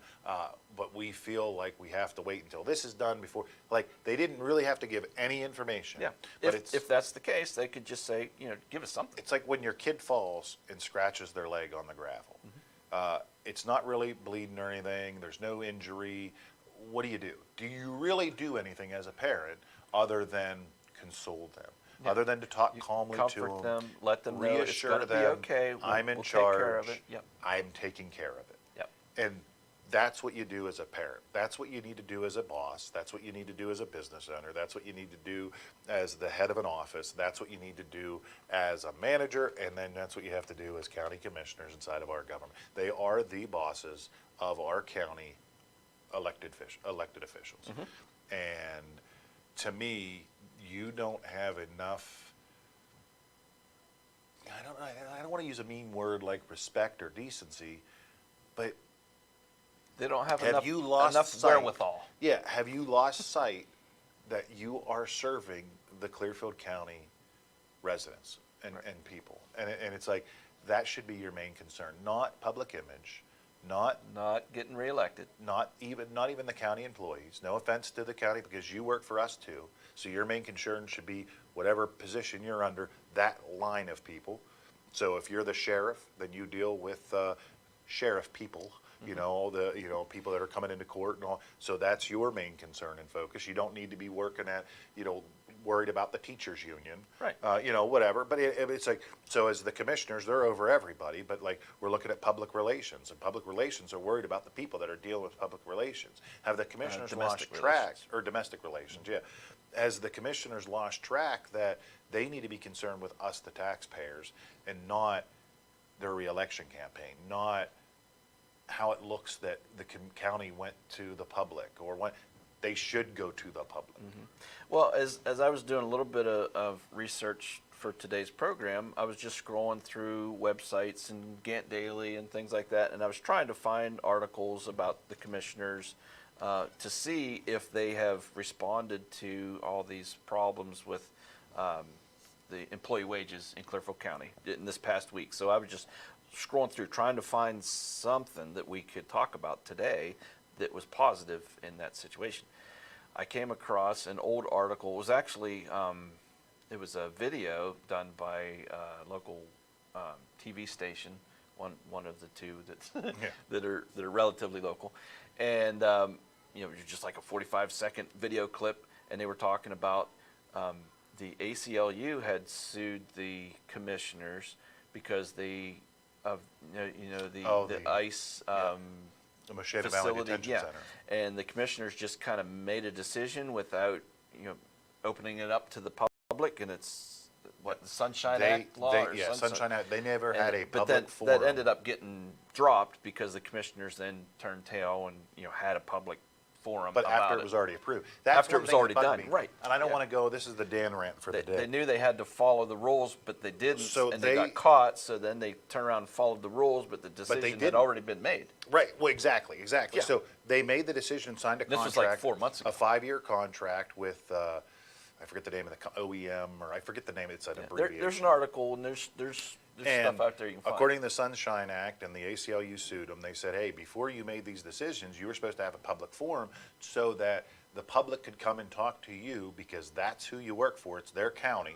but we feel like we have to wait until this is done before. Like, they didn't really have to give any information. Yeah, But if that's the case, they could just say, give us something. it's like when your kid falls and scratches their leg on the gravel. It's not really bleeding or anything. There's no injury. What do? Do you really do anything as a parent other than console them? Yeah. Other than to talk calmly to Comfort them, let them know it's reassure going to be them, okay. I'm in we'll charge. Take care of it. Yep. I'm taking care of it. Yep. And that's what you do as a parent. That's what you need to do as a boss. That's what you need to do as a business owner. That's what you need to do as the head of an office. That's what you need to do as a manager. And then that's what you have to do as county commissioners inside of our government. They are the bosses of our county elected officials. And to me, you don't have enough, I don't want to use a mean word like respect or decency, but They don't have, Have enough, you lost enough sight? wherewithal. yeah, have you lost sight that you are serving the Clearfield County residents and people? And it's like, that should be your main concern, not public image, not Not getting reelected. not even the county employees. No offense to the county, because you work for us too. So your main concern should be whatever position you're under, that line of people. So if you're the sheriff, then you deal with sheriff people, all the people that are coming into court and all. So that's your main concern and focus. You don't need to be working at worried about the teachers union, Right. Whatever. But it's like, so as the commissioners, they're over everybody. But like, we're looking at public relations, and public relations are worried about the people that are dealing with public relations. Have the commissioners domestic lost track, relations. or domestic relations? Yeah, as the commissioners lost track that they need to be concerned with us, the taxpayers, and not their reelection campaign, not how it looks that the county went to the public, or what they should go to the public. Well, as I was doing a little bit of research for today's program, I was just scrolling through websites and Gantt Daily and things like that, and I was trying to find articles about the commissioners to see if they have responded to all these problems with the employee wages in Clearfield County in this past week. So I was just scrolling through trying to find something that we could talk about today that was positive in that situation. I came across an old article. It was actually it was a video done by a local TV station, one of the two that's that are relatively local, and you know, just like a 45-second video clip, and they were talking about the ACLU had sued the commissioners because the ICE The Machete Valley facility, Detention yeah, Center. and the commissioners just kind of made a decision without opening it up to the public, and it's what the Sunshine Act law or Sunshine Act. They never and had a but public forum. that ended up getting dropped because the commissioners then turned tail and had a public forum But about after it was already approved. That's After it one was thing that already bugged done, me. right. And I don't Yeah. want to go, this is the Dan rant for the day. They knew they had to follow the rules, but they didn't, So and they they- got caught. So then they turned around and followed the rules, but the decision had didn't. already been made. Right, well, exactly. Yeah. So they made the decision, signed a This contract. was like 4 months ago. A 5-year contract with, I forget the name of the OEM, or I forget the name, it's an abbreviation. There's an article, and there's And stuff out there you can find. according to the Sunshine Act and the ACLU sued them, they said, hey, before you made these decisions, you were supposed to have a public forum so that the public could come and talk to you because that's who you work for, it's their county,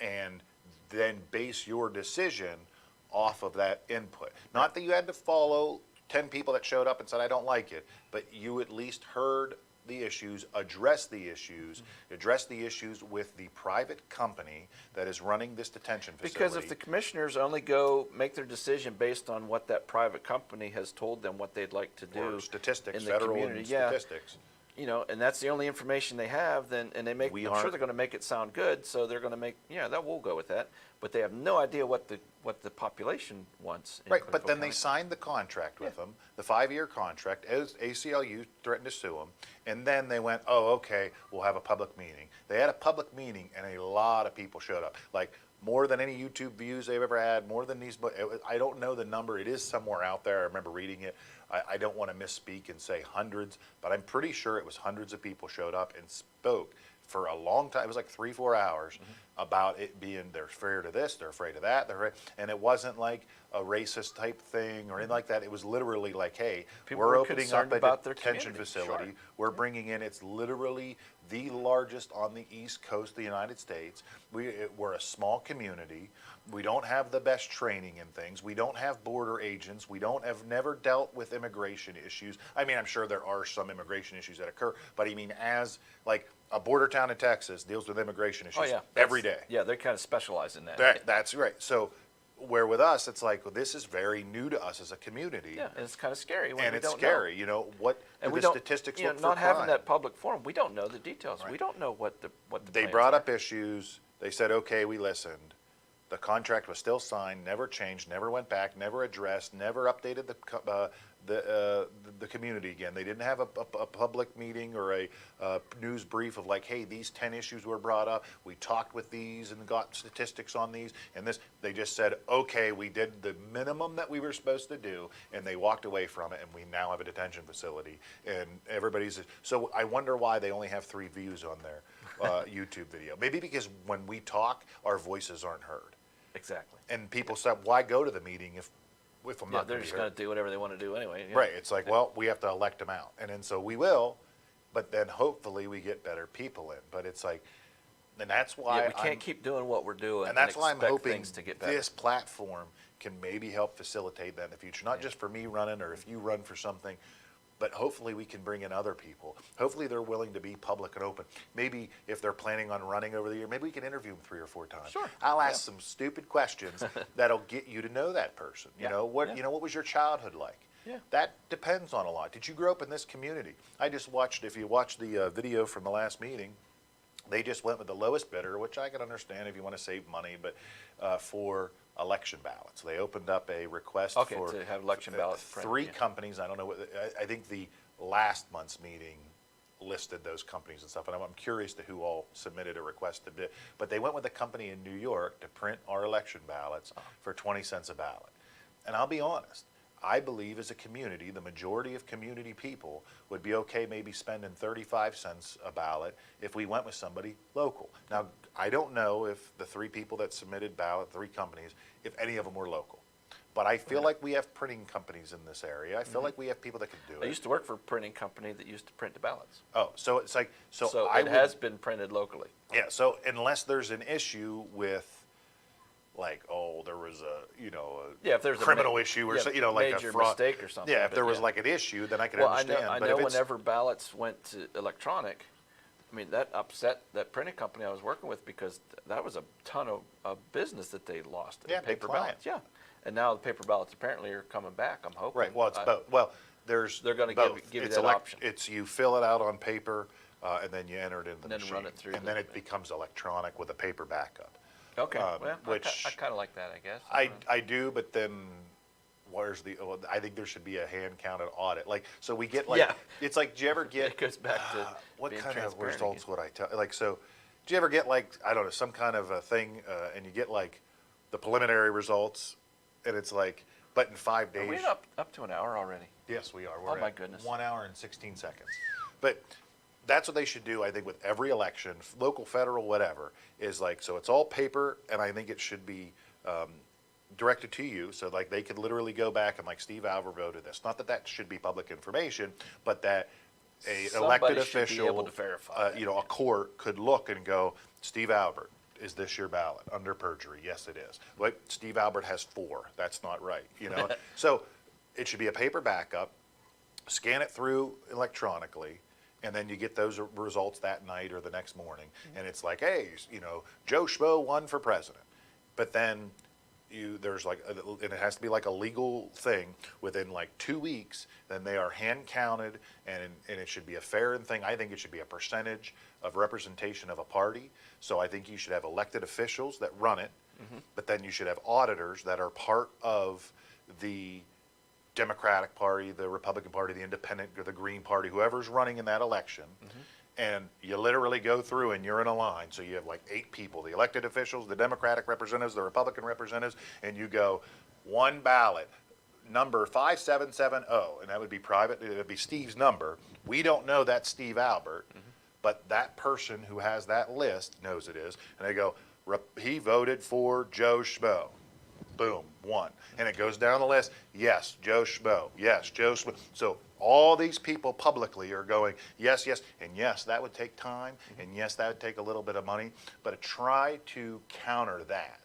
and then base your decision off of that input. Not that you had to follow 10 people that showed up and said, I don't like it, but you at least heard the issues, address the issues, address the issues with the private company that is running this detention facility. Because if the commissioners only make their decision based on what that private company has told them what they'd like to do Or statistics, in the federal community, and yeah, statistics. and that's the only information they have, then, and I'm sure aren't- they're going to make it sound good, so they're going to make, that we'll go with that, but they have no idea what the population wants. in Right, but Clearfield then they County. signed the contract with them, the 5-year contract, as ACLU threatened to sue them, and then they went, oh, okay, we'll have a public meeting. They had a public meeting, and a lot of people showed up, like more than any YouTube views they've ever had, more than these, I don't know the number, it is somewhere out there, I remember reading it. I don't want to misspeak and say hundreds, but I'm pretty sure it was hundreds of people showed up and spoke for a long time. It was like 3-4 hours about it being, they're afraid of this, they're afraid of that, and it wasn't like a racist type thing or anything like that. It was literally like, hey, People we're were opening concerned up a about their detention community, facility. sure. We're bringing in, it's literally the largest on the East Coast of the United States. We're a small community. We don't have the best training in things. We don't have border agents. We have never dealt with immigration issues. I mean, I'm sure there are some immigration issues that occur, but I mean, as like a border town in Texas deals with immigration issues every day. Yeah, they kind of specialize in that. That's right. So where with us, it's like, well, this is very new to us as a community. Yeah, and it's kind of scary when And we it's don't scary, know. what And do we the don't, statistics look for not having crime? that public forum, we don't know the details. Right. We don't know what the They plans brought are. up issues, they said, okay, we listened. The contract was still signed, never changed, never went back, never addressed, never updated the community again. They didn't have a public meeting or a news brief of like, hey, these 10 issues were brought up. We talked with these and got statistics on these and this. They just said, okay, we did the minimum that we were supposed to do, and they walked away from it, and we now have a detention facility. And everybody's, so I wonder why they only have 3 views on their YouTube video. Maybe because when we talk, our voices aren't heard. Exactly. And people said, why go to the meeting if I'm Yeah, not they're going to just be going heard? to do whatever they want to do anyway. Yeah. Right, it's like, well, we have to elect them out. And then so we will, but then hopefully we get better people in. But it's like, and that's why Yeah, we can't keep doing what we're doing and that's why I'm expect hoping things to get better. this platform can maybe help facilitate that in the future. Not just for me running or if you run for something, but hopefully we can bring in other people. Hopefully they're willing to be public and open. Maybe if they're planning on running over the year, maybe we can interview them 3 or 4 times. Sure. I'll ask some stupid questions that'll get you to know that person. Yeah. What was your childhood like? Yeah. That depends on a lot. Did you grow up in this community? I just watched, if you watch the video from the last meeting, they just went with the lowest bidder, which I can understand if you want to save money, but for election ballots. They opened up a request Okay, for to have election ballots printed, 3 yeah. companies. I don't know what, I think the last month's meeting listed those companies and stuff, and I'm curious to who all submitted a request to bid. But they went with a company in New York to print our election ballots for 20 cents a ballot. And I'll be honest, I believe as a community, the majority of community people would be okay maybe spending 35 cents a ballot if we went with somebody local. Now, I don't know if the 3 people that submitted ballot, 3 companies, if any of them were local. But I feel like we have printing companies in this area. I feel like we have people that could do I it. used to work for a printing company that used to print the ballots. Oh, so it's like, so So I it would, has been printed locally. yeah, so unless there's an issue with, like, oh, there was a, Yeah, if there's a criminal ma- issue or yeah, so, like a major fraud. mistake or something, Yeah, if but there was yeah. like an issue, then I could Well, understand. I But know if it's, whenever ballots went to electronic, I mean, that upset that printing company I was working with because that was a ton of business that they lost in Yeah, big paper clients. ballots. Yeah. And now the paper ballots apparently are coming back, I'm hoping. right, well, it's both. Well, there's They're gonna both. give you It's that option. It's you fill it out on paper, and then you enter it in the And then machine. run it through And the- then it becomes electronic with a paper backup. Okay, well, which I kind of like that, I guess. I do, but then where's I think there should be a hand counted audit. Like, so we get like, Yeah. it's like, do you ever get? It goes back to what being kind of transparent results again. would I tell? Like, so, do you ever get like, I don't know, some kind of a thing, and you get like the preliminary results, and it's like, but in 5 Are days. we up to an hour already? Yes, we are. Oh, We're my at goodness. 1 hour and 16 seconds. But that's what they should do, I think, with every election, local, federal, whatever, is like, so it's all paper, and I think it should be directed to you, so like they could literally go back and like Steve Albert voted this. Not that that should be public information, but that an elected Somebody should be official, able to verify it. a court could look and go, Steve Albert, is this your ballot under perjury? Yes, it is. Wait, Steve Albert has 4. That's not right. So it should be a paper backup. Scan it through electronically, and then you get those results that night or the next morning, and it's like, hey, Joe Schmo won for president. But then there's like, and it has to be like a legal thing within like 2 weeks. Then they are hand counted, and it should be a fair thing. I think it should be a percentage of representation of a party. So I think you should have elected officials that run it, but then you should have auditors that are part of the Democratic Party, the Republican Party, the Independent, or the Green Party, whoever's running in that election. And you literally go through and you're in a line. So you have like 8 people, the elected officials, the Democratic representatives, the Republican representatives, and you go, one ballot, number 5770, and that would be private, it would be Steve's number. We don't know that's Steve Albert, but that person who has that list knows it is. And they go, he voted for Joe Schmo. Boom, 1. And it goes down the list. Yes, Joe Schmo. Yes, Joe Schmo. So all these people publicly are going, yes, yes, and yes, that would take time, and yes, that would take a little bit of money, but try to counter that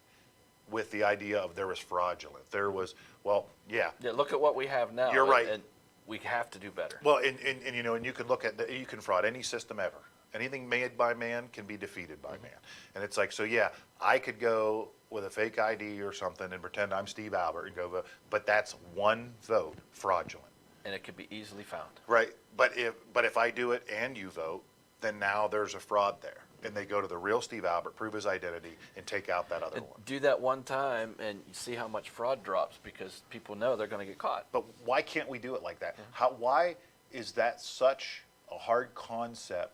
with the idea of there was fraudulent. There was, well, yeah. Yeah, look at what we have now. You're right. And we have to do better. Well, and you can look at, you can fraud any system ever. Anything made by man can be defeated by man. And it's like, so yeah, I could go with a fake ID or something and pretend I'm Steve Albert and go vote, but that's one vote fraudulent. And it could be easily found. Right, but if I do it and you vote, then now there's a fraud there. And they go to the real Steve Albert, prove his identity, and take out that other And one. do that one time and you see how much fraud drops because people know they're going to get caught. But why can't we do it like that? Why is that such a hard concept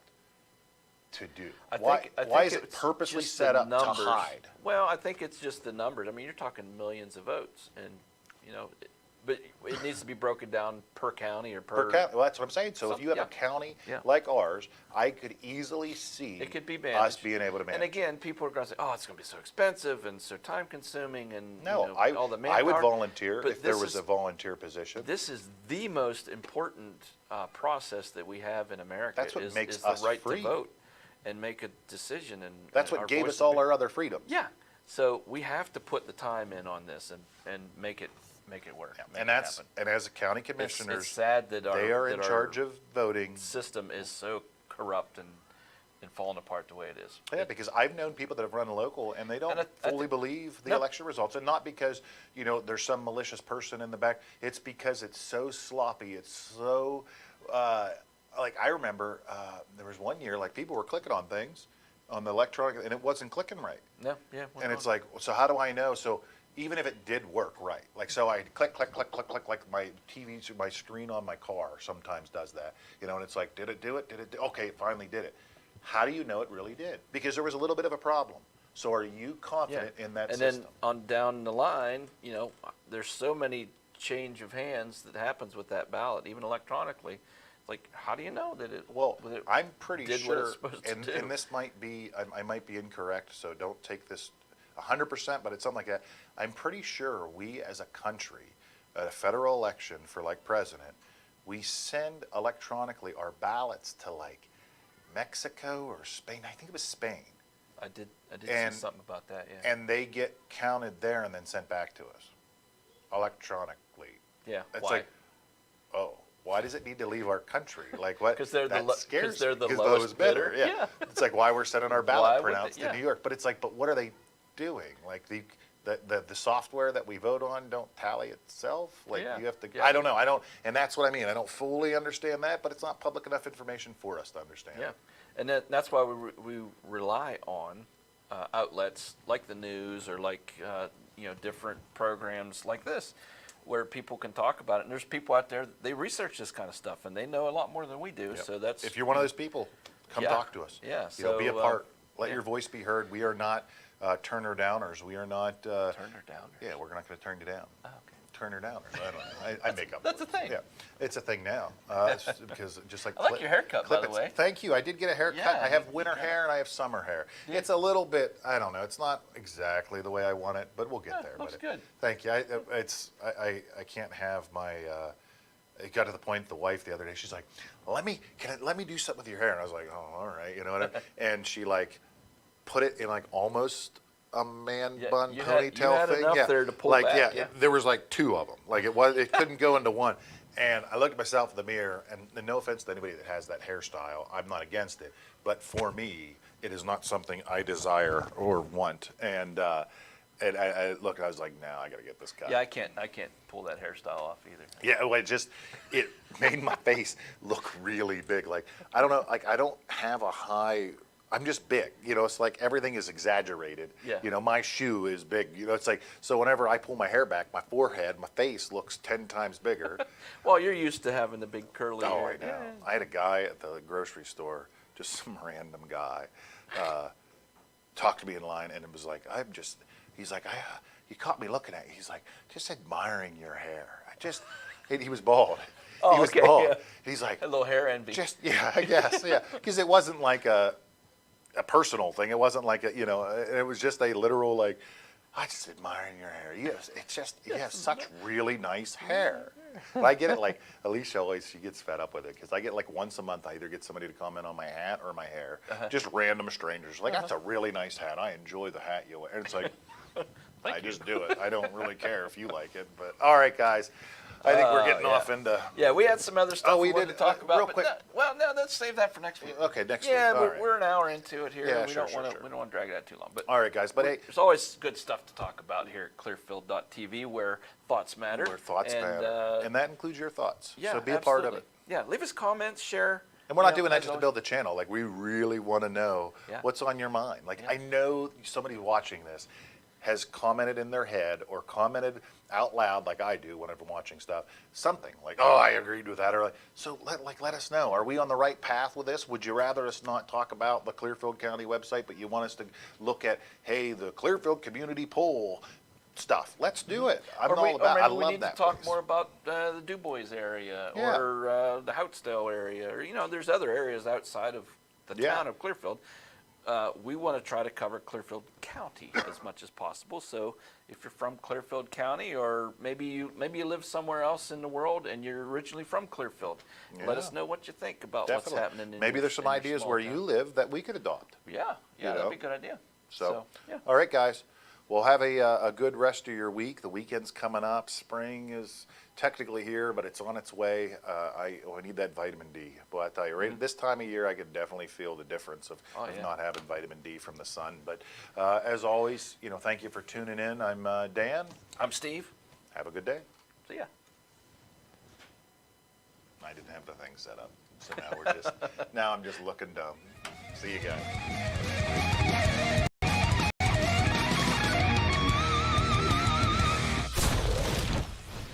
to do? I Why think is it it's purposely just set the up numbers. to hide? Well, I think it's just the numbers. I mean, you're talking millions of votes, and but it needs to be broken down per county or Per county, well, that's what I'm saying. So if Some- you have yeah. a county Yeah. like ours, I could easily see it could be us managed. being able to manage. And again, people are going to say, "Oh, it's going to be so expensive and so time consuming," and No, all the manpower. I would volunteer But if there this was is- a volunteer position. This is the most important process that we have in America. That's what is, makes is the us right free. to vote and make a decision. And That's and what our gave voice us to all be- our other freedoms. Yeah. So we have to put the time in on this and make it work. make And it that's, happen. and as county It's commissioners, sad that our they are in that our charge of voting. system is so corrupt and falling apart the way it is. Yeah, because I've known people that have run local and they don't And I fully believe the no. election results. And not because, there's some malicious person in the back. It's because it's so sloppy. It's so, like I remember there was one year, like people were clicking on things on the electronic and it wasn't clicking right. No, yeah. well, And it's like, so how do I know? So even if it did work right, like so I click, click, click, click, click, like my TV, my screen on my car sometimes does that, and it's like, did it do it? Did it? Okay, it finally did it. How do you know it really did? Because there was a little bit of a problem. So are you confident in that and system? then on down the line, there's so many change of hands that happens with that ballot, even electronically. It's like, how do you know that it? Well, that it I'm pretty did sure, what it's supposed to do? and this might be, I might be incorrect, so don't take this 100%, but it's something like that. I'm pretty sure we as a country, at a federal election for like president, we send electronically our ballots to like Mexico or Spain. I think it was Spain. I did And- see something about that. Yeah. And they get counted there and then sent back to us electronically. Yeah. It's Why? like, oh, why does it need to leave our country? Like what? 'Cause they're the that lo- 'cause scares they're me, the 'cause lowest those bidder. bidder. Yeah. Yeah. It's like why we're sending our Why ballot would they- printouts to yeah. New York. But it's like, but what are they doing? Like the software that we vote on don't tally itself. Like Yeah. you have to. Yeah. I don't know. I don't. And that's what I mean. I don't fully understand that, but it's not public enough information for us to understand. Yeah, and that's why we rely on outlets like the news or like different programs like this, where people can talk about it. And there's people out there, they research this kind of stuff and they know a lot more than we do. Yep. So that's, If you're one of those people, come Yeah. talk to us. Yeah, Be a so, part. Let yeah. your voice be heard. We are not turner downers. We are not. turn her down. Yeah, we're not going to turn you down. Oh, okay. Turner downers. I don't know. I make up. that's words. a thing. Yeah, it's a thing now. It's because just like I like your haircut, by the clip-its. way. Thank you. I did get a haircut. Yeah, I have you- winter yeah. hair and I have summer hair. It's a little bit. I don't know. It's not exactly the way I want it, but we'll get Yeah, there. looks but good. Thank you. I can't have my. It got to the point. The wife the other day, she's like, let me do something with your hair, and I was like, oh, all right, you know what? And she like put it in like almost a man Yeah, bun you had ponytail thing. enough Yeah, there to pull like back, yeah, yeah. there was like two of them. Like it couldn't go into one. And I looked at myself in the mirror, and no offense to anybody that has that hairstyle, I'm not against it, but for me, it is not something I desire or want. And I looked, I was like, no, I got to get this guy. Yeah, I can't pull that hairstyle off either. Yeah, well, it made my face look really big. Like, I don't know, like, I don't have a high, I'm just big. You know, it's like everything is exaggerated. Yeah. You know, my shoe is big. You know, it's like, so whenever I pull my hair back, my forehead, my face looks 10 times bigger. Well, you're used to having the big curly Oh, hair. I know. I had a guy at the grocery store, just some random guy, talk to me in line, and it was like, he's like, he caught me looking at you. He's like, just admiring your hair. And he was bald. Oh, he was okay, bald. yeah. He's like, A little hair envy. yeah, I guess, yeah. Because it wasn't like a personal thing. It wasn't like it was just a literal like, I just admiring your hair. You have such really nice hair. But I get it, like, Alicia she gets fed up with it, because I get like once a month, I either get somebody to comment on my hat or my hair. Just random strangers. Like, that's a really nice hat. I enjoy the hat you wear. And it's like, I just do it. I don't really care if you like it. But all right, guys. I think we're getting yeah. off into. Yeah, we had some other stuff we wanted did, to talk about. real but quick. No, let's save that for next week. Okay, next Yeah, week. All right. we're an hour into it here. Yeah, we sure, don't want to sure. we don't want to drag it out too long. But All right, guys. But hey, there's always good stuff to talk about here at Clearfield.tv, where thoughts matter. where thoughts and, matter. And that includes your thoughts. yeah, So be a part of absolutely. it. Yeah, leave us comments, share. And we're not you know, doing that as just to always. build the channel. Like, we really want to know Yeah. what's on your mind. Like, Yeah. I know somebody watching this has commented in their head or commented out loud, like I do whenever I'm watching stuff, something like, oh, I agreed with that. Or like, so let us know. Are we on the right path with this? Would you rather us not talk about the Clearfield County website, but you want us to look at, hey, the Clearfield Community Poll stuff? Let's do it. I'm Or all about maybe I we love need that to talk place. more about the Du Bois area Yeah. or the Houtzdale area, or there's other areas outside of the Yeah. town of Clearfield. We want to try to cover Clearfield County as much as possible. So if you're from Clearfield County, or maybe you live somewhere else in the world and you're originally from Clearfield, let us Yeah. know what you think about Definitely. what's happening. Maybe your, there's some in your ideas small where town. you live that we could adopt. Yeah, you that'd know. be a good idea. So, yeah. all right, guys. Well, have a good rest of your week. The weekend's coming up. Spring is technically here, but it's on its way. I need that vitamin D. But I tell you, right at this time of year, I could definitely feel the difference of yeah. not having vitamin D from the sun. But as always, thank you for tuning in. I'm Dan. I'm Steve. Have a good day. See ya. I didn't have the thing set up, so now I'm just looking dumb. See you guys.